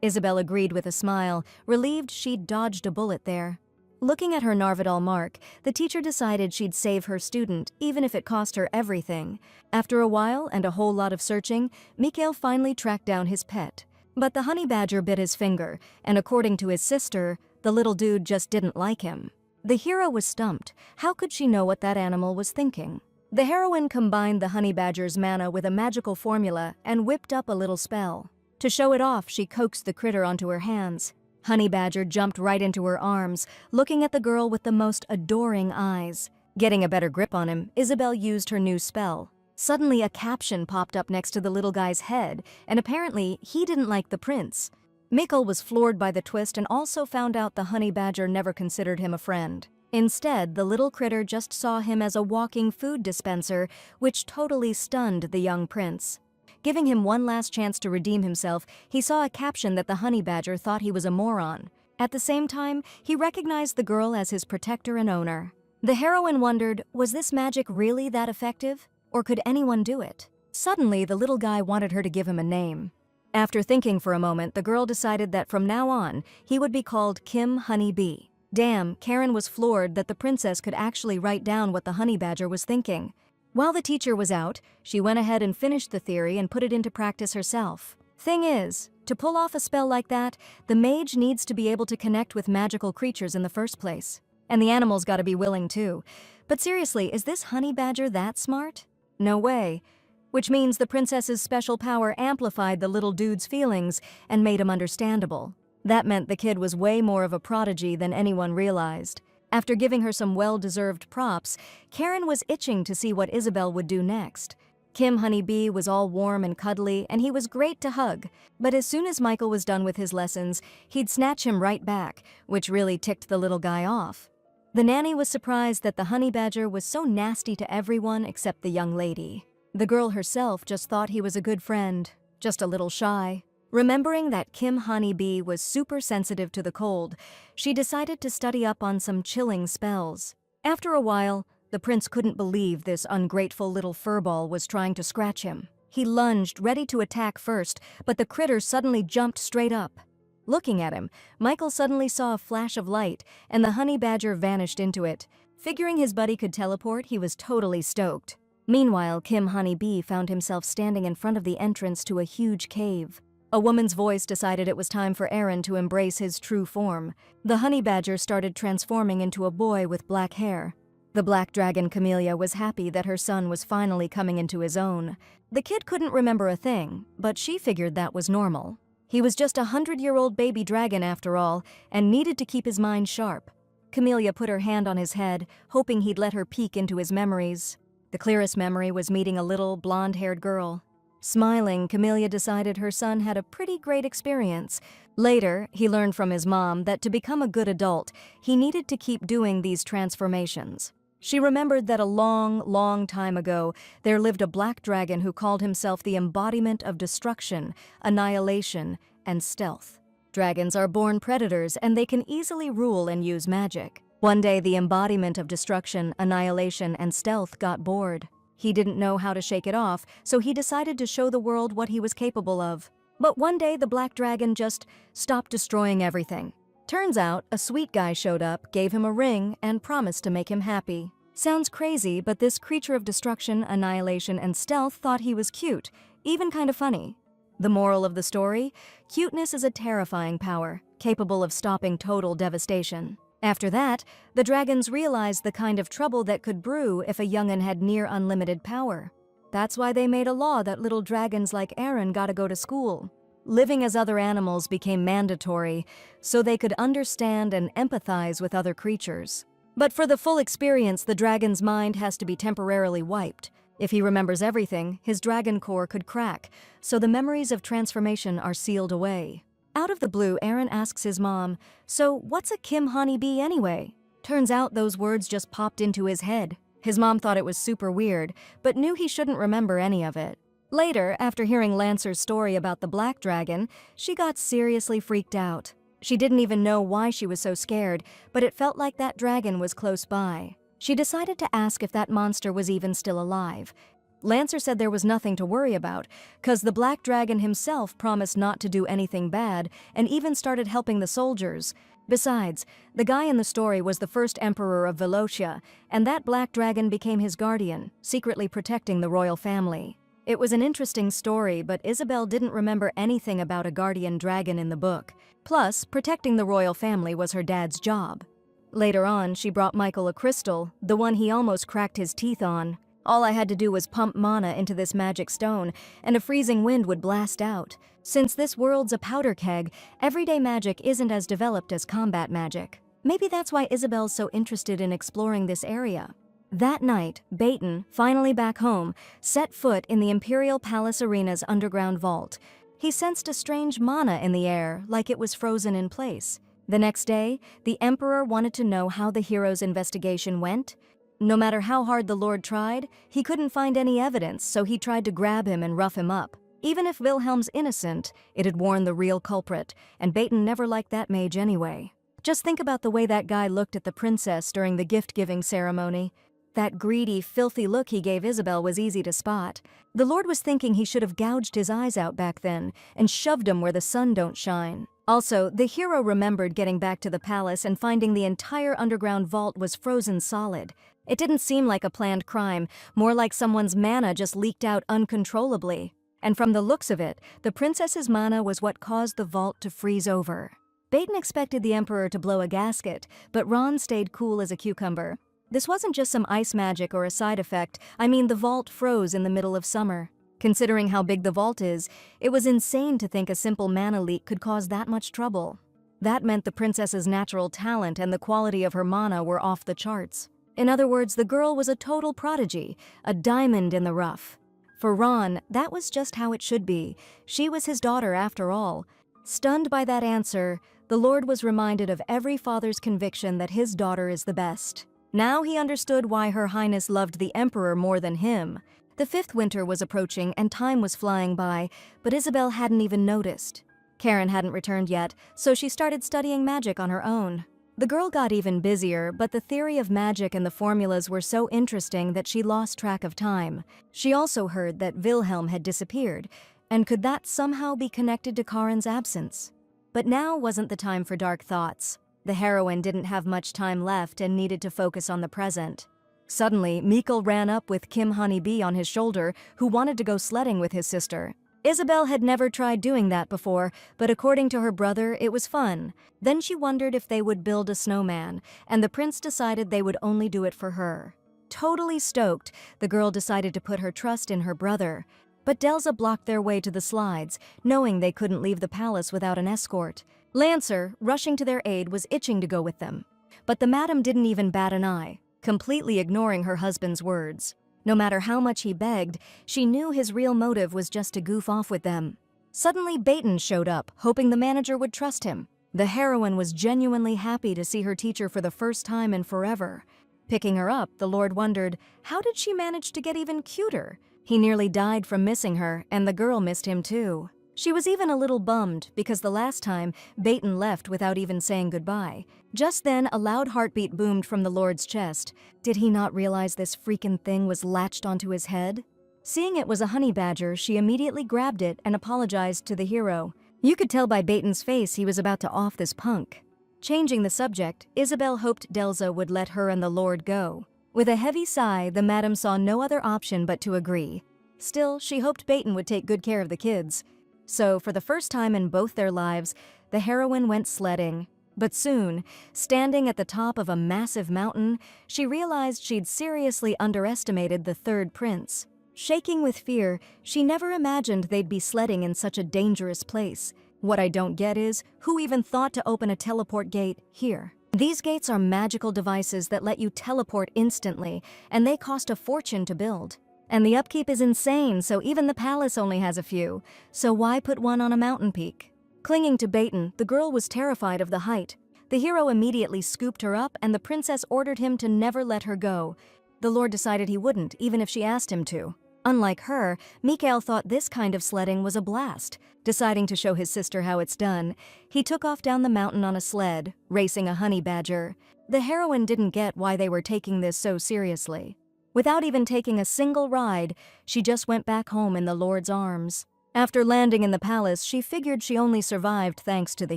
Isabel agreed with a smile, relieved she'd dodged a bullet there. Looking at her Narvadal mark, the teacher decided she'd save her student, even if it cost her everything. After a while and a whole lot of searching, Mikhail finally tracked down his pet. But the honey badger bit his finger, and according to his sister, the little dude just didn't like him. The hero was stumped. How could she know what that animal was thinking? The heroine combined the honey badger's mana with a magical formula and whipped up a little spell. To show it off, she coaxed the critter onto her hands. Honey badger jumped right into her arms, looking at the girl with the most adoring eyes. Getting a better grip on him, Isabel used her new spell. Suddenly, a caption popped up next to the little guy's head, and apparently, he didn't like the prince. Mikkel was floored by the twist and also found out the honey badger never considered him a friend. Instead, the little critter just saw him as a walking food dispenser, which totally stunned the young prince. Giving him one last chance to redeem himself, he saw a caption that the honey badger thought he was a moron. At the same time, he recognized the girl as his protector and owner. The heroine wondered, was this magic really that effective? Or could anyone do it? Suddenly, the little guy wanted her to give him a name. After thinking for a moment, the girl decided that from now on, he would be called Kim Honey Bee. Damn, Karen was floored that the princess could actually write down what the honey badger was thinking. While the teacher was out, she went ahead and finished the theory and put it into practice herself. Thing is, to pull off a spell like that, the mage needs to be able to connect with magical creatures in the first place. And the animals gotta be willing too. But seriously, is this honey badger that smart? No way. Which means the princess's special power amplified the little dude's feelings and made him understandable. That meant the kid was way more of a prodigy than anyone realized. After giving her some well-deserved props, Karen was itching to see what Isabel would do next. Kim Honey Bee was all warm and cuddly, and he was great to hug. But as soon as Michael was done with his lessons, he'd snatch him right back, which really ticked the little guy off. The nanny was surprised that the honey badger was so nasty to everyone except the young lady. The girl herself just thought he was a good friend, just a little shy. Remembering that Kim Honey Bee was super sensitive to the cold, she decided to study up on some chilling spells. After a while, the prince couldn't believe this ungrateful little furball was trying to scratch him. He lunged, ready to attack first, but the critter suddenly jumped straight up. Looking at him, Michael suddenly saw a flash of light, and the honey badger vanished into it. Figuring his buddy could teleport, he was totally stoked. Meanwhile, Kim Honey Bee found himself standing in front of the entrance to a huge cave. A woman's voice decided it was time for Aaron to embrace his true form. The honey badger started transforming into a boy with black hair. The black dragon Camellia was happy that her son was finally coming into his own. The kid couldn't remember a thing, but she figured that was normal. He was just a 100-year-old baby dragon after all, and needed to keep his mind sharp. Camellia put her hand on his head, hoping he'd let her peek into his memories. The clearest memory was meeting a little, blonde-haired girl. Smiling, Camellia decided her son had a pretty great experience. Later, he learned from his mom that to become a good adult, he needed to keep doing these transformations. She remembered that a long, long time ago, there lived a black dragon who called himself the embodiment of destruction, annihilation, and stealth. Dragons are born predators, and they can easily rule and use magic. One day, the embodiment of destruction, annihilation, and stealth got bored. He didn't know how to shake it off, so he decided to show the world what he was capable of. But one day, the black dragon just stopped destroying everything. Turns out, a sweet guy showed up, gave him a ring, and promised to make him happy. Sounds crazy, but this creature of destruction, annihilation, and stealth thought he was cute, even kind of funny. The moral of the story? Cuteness is a terrifying power, capable of stopping total devastation. After that, the dragons realized the kind of trouble that could brew if a young'un had near unlimited power. That's why they made a law that little dragons like Aaron gotta go to school. Living as other animals became mandatory, so they could understand and empathize with other creatures. But for the full experience, the dragon's mind has to be temporarily wiped. If he remembers everything, his dragon core could crack, so the memories of transformation are sealed away. Out of the blue, Aaron asks his mom, "So what's a Kim Honey Bee anyway?" Turns out those words just popped into his head. His mom thought it was super weird, but knew he shouldn't remember any of it. Later, after hearing Lancer's story about the black dragon, she got seriously freaked out. She didn't even know why she was so scared, but it felt like that dragon was close by. She decided to ask if that monster was even still alive. Lancer said there was nothing to worry about, 'cause the black dragon himself promised not to do anything bad and even started helping the soldiers. Besides, the guy in the story was the first emperor of Velocia, and that black dragon became his guardian, secretly protecting the royal family. It was an interesting story, but Isabel didn't remember anything about a guardian dragon in the book. Plus, protecting the royal family was her dad's job. Later on, she brought Michael a crystal, the one he almost cracked his teeth on. All I had to do was pump mana into this magic stone, and a freezing wind would blast out. Since this world's a powder keg, everyday magic isn't as developed as combat magic. Maybe that's why Isabel's so interested in exploring this area. That night, Baton, finally back home, set foot in the Imperial Palace Arena's underground vault. He sensed a strange mana in the air, like it was frozen in place. The next day, the Emperor wanted to know how the hero's investigation went. No matter how hard the Lord tried, he couldn't find any evidence, so he tried to grab him and rough him up. Even if Wilhelm's innocent, it had warned the real culprit, and Baton never liked that mage anyway. Just think about the way that guy looked at the princess during the gift-giving ceremony. That greedy, filthy look he gave Isabel was easy to spot. The Lord was thinking he should have gouged his eyes out back then and shoved him where the sun don't shine. Also, the hero remembered getting back to the palace and finding the entire underground vault was frozen solid. It didn't seem like a planned crime, more like someone's mana just leaked out uncontrollably. And from the looks of it, the princess's mana was what caused the vault to freeze over. Baton expected the Emperor to blow a gasket, but Ron stayed cool as a cucumber. This wasn't just some ice magic or a side effect. I mean, the vault froze in the middle of summer. Considering how big the vault is, it was insane to think a simple mana leak could cause that much trouble. That meant the princess's natural talent and the quality of her mana were off the charts. In other words, the girl was a total prodigy, a diamond in the rough. For Ron, that was just how it should be. She was his daughter after all. Stunned by that answer, the Lord was reminded of every father's conviction that his daughter is the best. Now he understood why Her Highness loved the Emperor more than him. The 5th winter was approaching and time was flying by, but Isabel hadn't even noticed. Karen hadn't returned yet, so she started studying magic on her own. The girl got even busier, but the theory of magic and the formulas were so interesting that she lost track of time. She also heard that Wilhelm had disappeared, and could that somehow be connected to Karin's absence? But now wasn't the time for dark thoughts. The heroine didn't have much time left and needed to focus on the present. Suddenly, Mikkel ran up with Kim Honeybee on his shoulder, who wanted to go sledding with his sister. Isabel had never tried doing that before, but according to her brother, it was fun. Then she wondered if they would build a snowman, and the prince decided they would only do it for her. Totally stoked, the girl decided to put her trust in her brother. But Delza blocked their way to the slides, knowing they couldn't leave the palace without an escort. Lancer, rushing to their aid, was itching to go with them. But the madam didn't even bat an eye, completely ignoring her husband's words. No matter how much he begged, she knew his real motive was just to goof off with them. Suddenly, Baton showed up, hoping the manager would trust him. The heroine was genuinely happy to see her teacher for the first time in forever. Picking her up, the Lord wondered, how did she manage to get even cuter? He nearly died from missing her, and the girl missed him too. She was even a little bummed because the last time, Baton left without even saying goodbye. Just then, a loud heartbeat boomed from the Lord's chest. Did he not realize this freaking thing was latched onto his head? Seeing it was a honey badger, she immediately grabbed it and apologized to the hero. You could tell by Baton's face he was about to off this punk. Changing the subject, Isabel hoped Delza would let her and the Lord go. With a heavy sigh, the madam saw no other option but to agree. Still, she hoped Baton would take good care of the kids. So, for the first time in both their lives, the heroine went sledding. But soon, standing at the top of a massive mountain, she realized she'd seriously underestimated the third prince. Shaking with fear, she never imagined they'd be sledding in such a dangerous place. What I don't get is, who even thought to open a teleport gate here? These gates are magical devices that let you teleport instantly, and they cost a fortune to build. And the upkeep is insane, so even the palace only has a few. So why put one on a mountain peak? Clinging to Baton, the girl was terrified of the height. The hero immediately scooped her up, and the princess ordered him to never let her go. The Lord decided he wouldn't, even if she asked him to. Unlike her, Mikkel thought this kind of sledding was a blast. Deciding to show his sister how it's done, he took off down the mountain on a sled, racing a honey badger. The heroine didn't get why they were taking this so seriously. Without even taking a single ride, she just went back home in the Lord's arms. After landing in the palace, she figured she only survived thanks to the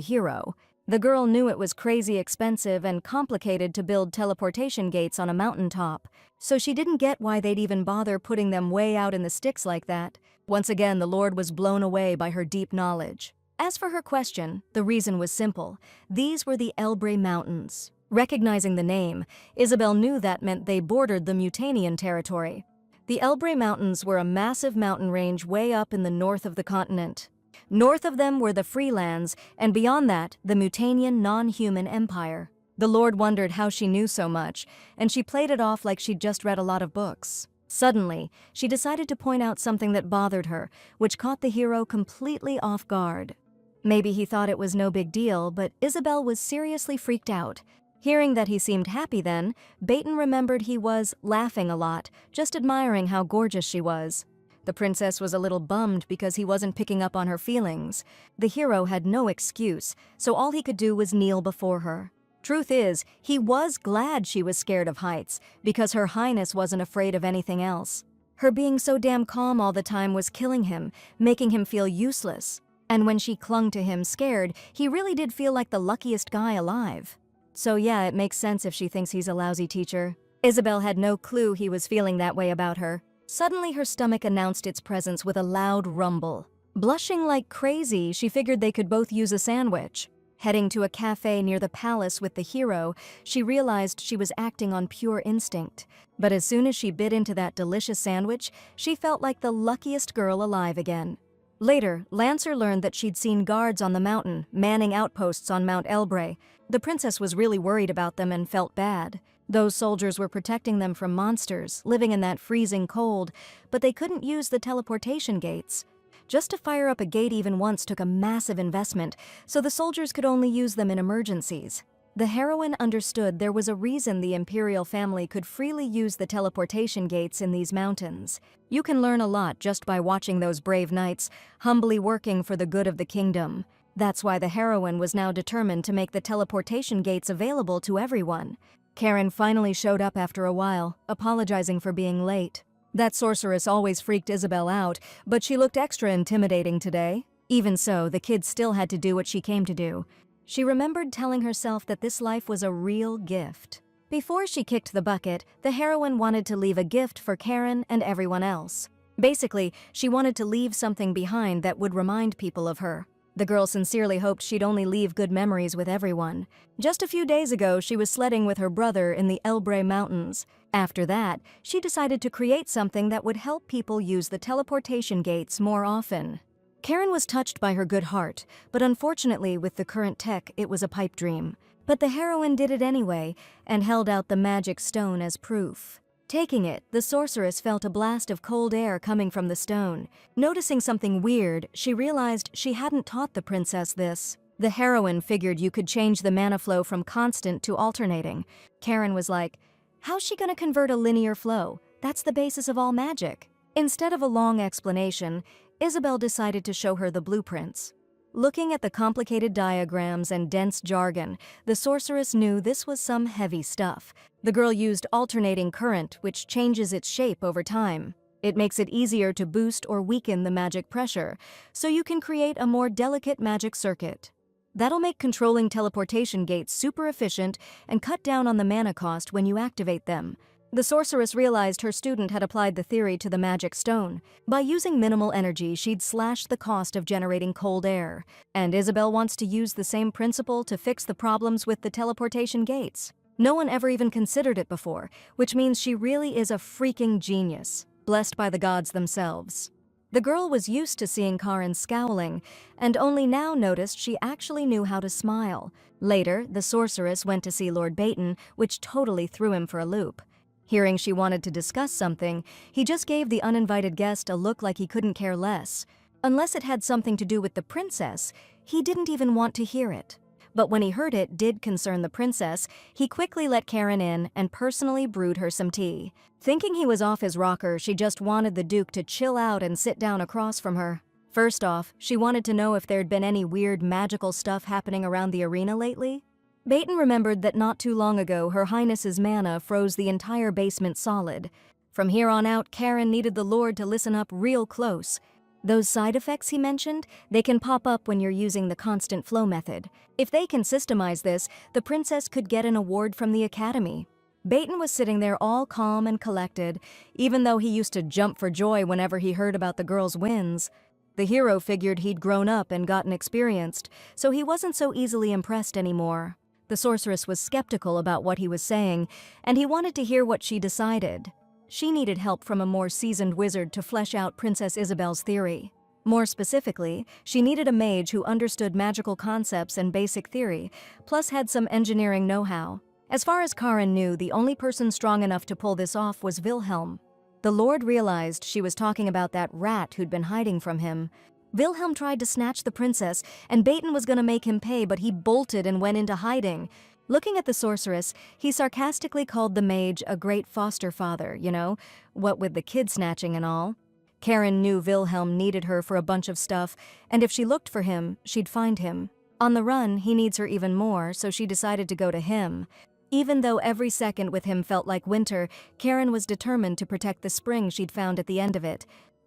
hero. The girl knew it was crazy expensive and complicated to build teleportation gates on a mountaintop, so she didn't get why they'd even bother putting them way out in the sticks like that. Once again, the Lord was blown away by her deep knowledge. As for her question, the reason was simple. These were the Elbray Mountains. Recognizing the name, Isabel knew that meant they bordered the Mutanian territory. The Elbray Mountains were a massive mountain range way up in the north of the continent. North of them were the Freelands, and beyond that, the Mutanian non-human empire. The Lord wondered how she knew so much, and she played it off like she'd just read a lot of books. Suddenly, she decided to point out something that bothered her, which caught the hero completely off guard. Maybe he thought it was no big deal, but Isabel was seriously freaked out. Hearing that he seemed happy then, Baton remembered he was laughing a lot, just admiring how gorgeous she was. The princess was a little bummed because he wasn't picking up on her feelings. The hero had no excuse, so all he could do was kneel before her. Truth is, he was glad she was scared of heights, because Her Highness wasn't afraid of anything else. Her being so damn calm all the time was killing him, making him feel useless. And when she clung to him scared, he really did feel like the luckiest guy alive. So yeah, it makes sense if she thinks he's a lousy teacher. Isabel had no clue he was feeling that way about her. Suddenly her stomach announced its presence with a loud rumble. Blushing like crazy, she figured they could both use a sandwich. Heading to a cafe near the palace with the hero, she realized she was acting on pure instinct. But as soon as she bit into that delicious sandwich, she felt like the luckiest girl alive again. Later, Lancer learned that she'd seen guards on the mountain, manning outposts on Mount Elbray. The princess was really worried about them and felt bad. Those soldiers were protecting them from monsters, living in that freezing cold, but they couldn't use the teleportation gates. Just to fire up a gate even once took a massive investment, so the soldiers could only use them in emergencies. The heroine understood there was a reason the imperial family could freely use the teleportation gates in these mountains. You can learn a lot just by watching those brave knights, humbly working for the good of the kingdom. That's why the heroine was now determined to make the teleportation gates available to everyone. Karen finally showed up after a while, apologizing for being late. That sorceress always freaked Isabel out, but she looked extra intimidating today. Even so, the kids still had to do what she came to do. She remembered telling herself that this life was a real gift. Before she kicked the bucket, the heroine wanted to leave a gift for Karen and everyone else. Basically, she wanted to leave something behind that would remind people of her. The girl sincerely hoped she'd only leave good memories with everyone. Just a few days ago, she was sledding with her brother in the Elbre Mountains. After that, she decided to create something that would help people use the teleportation gates more often. Karen was touched by her good heart, but unfortunately with the current tech, it was a pipe dream. But the heroine did it anyway, and held out the magic stone as proof. Taking it, the sorceress felt a blast of cold air coming from the stone. Noticing something weird, she realized she hadn't taught the princess this. The heroine figured you could change the mana flow from constant to alternating. Karen was like, how's she gonna convert a linear flow? That's the basis of all magic. Instead of a long explanation, Isabel decided to show her the blueprints. Looking at the complicated diagrams and dense jargon, the sorceress knew this was some heavy stuff. The girl used alternating current, which changes its shape over time. It makes it easier to boost or weaken the magic pressure, so you can create a more delicate magic circuit. That'll make controlling teleportation gates super efficient and cut down on the mana cost when you activate them. The sorceress realized her student had applied the theory to the magic stone. By using minimal energy, she'd slashed the cost of generating cold air. And Isabel wants to use the same principle to fix the problems with the teleportation gates. No one ever even considered it before, which means she really is a freaking genius, blessed by the gods themselves. The girl was used to seeing Karen scowling, and only now noticed she actually knew how to smile. Later, the sorceress went to see Lord Baton, which totally threw him for a loop. Hearing she wanted to discuss something, he just gave the uninvited guest a look like he couldn't care less. Unless it had something to do with the princess, he didn't even want to hear it. But when he heard it did concern the princess, he quickly let Karen in and personally brewed her some tea. Thinking he was off his rocker, she just wanted the Duke to chill out and sit down across from her. First off, she wanted to know if there'd been any weird magical stuff happening around the arena lately. Baton remembered that not too long ago, Her Highness's mana froze the entire basement solid. From here on out, Karen needed the Lord to listen up real close. Those side effects he mentioned, they can pop up when you're using the constant flow method. If they can systemize this, the princess could get an award from the Academy. Baton was sitting there all calm and collected, even though he used to jump for joy whenever he heard about the girl's wins. The hero figured he'd grown up and gotten experienced, so he wasn't so easily impressed anymore. The sorceress was skeptical about what he was saying, and he wanted to hear what she decided. She needed help from a more seasoned wizard to flesh out Princess Isabel's theory. More specifically, she needed a mage who understood magical concepts and basic theory, plus had some engineering know-how. As far as Karen knew, the only person strong enough to pull this off was Wilhelm. The Lord realized she was talking about that rat who'd been hiding from him. Wilhelm tried to snatch the princess, and Baton was gonna make him pay, but he bolted and went into hiding. Looking at the sorceress, he sarcastically called the mage a great foster father, you know, what with the kid snatching and all. Karen knew Wilhelm needed her for a bunch of stuff, and if she looked for him, she'd find him. On the run, he needs her even more, so she decided to go to him. Even though every second with him felt like winter, Karen was determined to protect the spring she'd found at the end of it.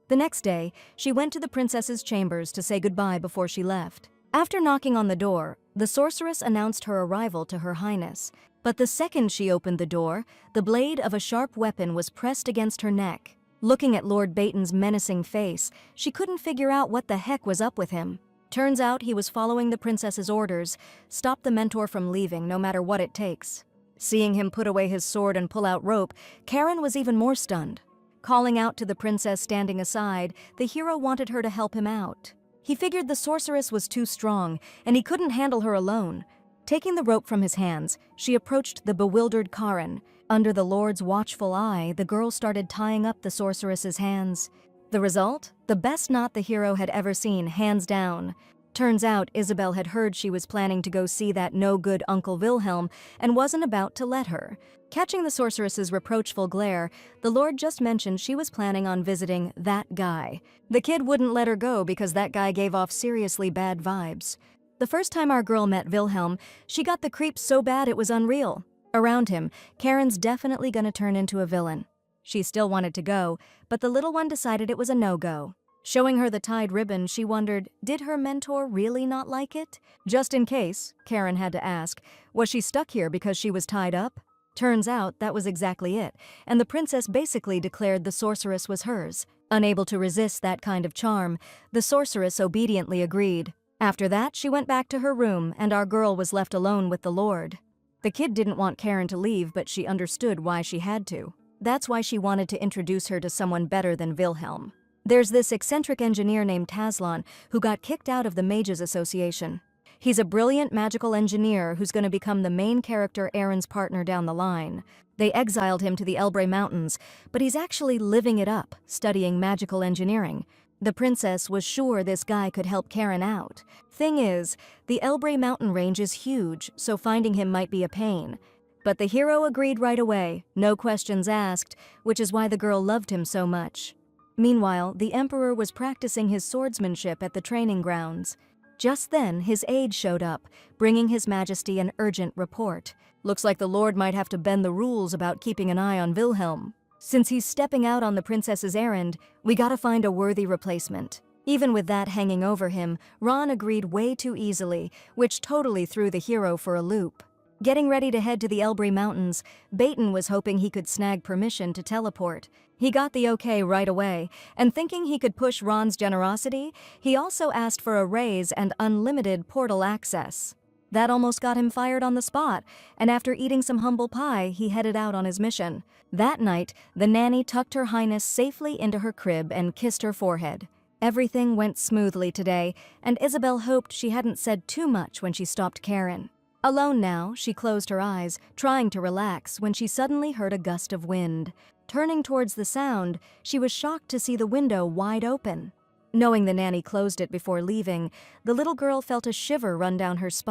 The next day, she went to the princess's chambers to say goodbye before she left. After knocking on the door, the sorceress announced her arrival to Her Highness. But the second she opened the door, the blade of a sharp weapon was pressed against her neck. Looking at Lord Baton's menacing face, she couldn't figure out what the heck was up with him. Turns out he was following the princess's orders, stop the mentor from leaving no matter what it takes. Seeing him put away his sword and pull out rope, Karen was even more stunned. Calling out to the princess standing aside, the hero wanted her to help him out. He figured the sorceress was too strong, and he couldn't handle her alone. Taking the rope from his hands, she approached the bewildered Karen. Under the Lord's watchful eye, the girl started tying up the sorceress's hands. The result? The best knot the hero had ever seen, hands down. Turns out Isabel had heard she was planning to go see that no-good Uncle Wilhelm and wasn't about to let her. Catching the sorceress's reproachful glare, the Lord just mentioned she was planning on visiting that guy. The kid wouldn't let her go because that guy gave off seriously bad vibes. The first time our girl met Wilhelm, she got the creeps so bad it was unreal. Around him, Karen's definitely gonna turn into a villain. She still wanted to go, but the little one decided it was a no-go. Showing her the tied ribbon, she wondered, did her mentor really not like it? Just in case, Karen had to ask, was she stuck here because she was tied up? Turns out that was exactly it, and the princess basically declared the sorceress was hers. Unable to resist that kind of charm, the sorceress obediently agreed. After that, she went back to her room, and our girl was left alone with the Lord. The kid didn't want Karen to leave, but she understood why she had to. That's why she wanted to introduce her to someone better than Wilhelm. There's this eccentric engineer named Taslan who got kicked out of the Mages Association. He's a brilliant magical engineer who's going to become the main character Aaron's partner down the line. They exiled him to the Elbray Mountains, but he's actually living it up, studying magical engineering. The princess was sure this guy could help Karen out. Thing is, the Elbray mountain range is huge, so finding him might be a pain. But the hero agreed right away, no questions asked, which is why the girl loved him so much. Meanwhile, the emperor was practicing his swordsmanship at the training grounds. Just then, his aide showed up, bringing His Majesty an urgent report. Looks like the Lord might have to bend the rules about keeping an eye on Wilhelm. Since he's stepping out on the princess's errand, we gotta find a worthy replacement. Even with that hanging over him, Ron agreed way too easily, which totally threw the hero for a loop. Getting ready to head to the Elbray Mountains, Baton was hoping he could snag permission to teleport. He got the okay right away, and thinking he could push Ron's generosity, he also asked for a raise and unlimited portal access. That almost got him fired on the spot, and after eating some humble pie, he headed out on his mission. That night, the nanny tucked Her Highness safely into her crib and kissed her forehead. Everything went smoothly today, and Isabel hoped she hadn't said too much when she stopped Karen. Alone now, she closed her eyes, trying to relax when she suddenly heard a gust of wind. Turning towards the sound, she was shocked to see the window wide open. Knowing the nanny closed it before leaving, the little girl felt a shiver run down her spine.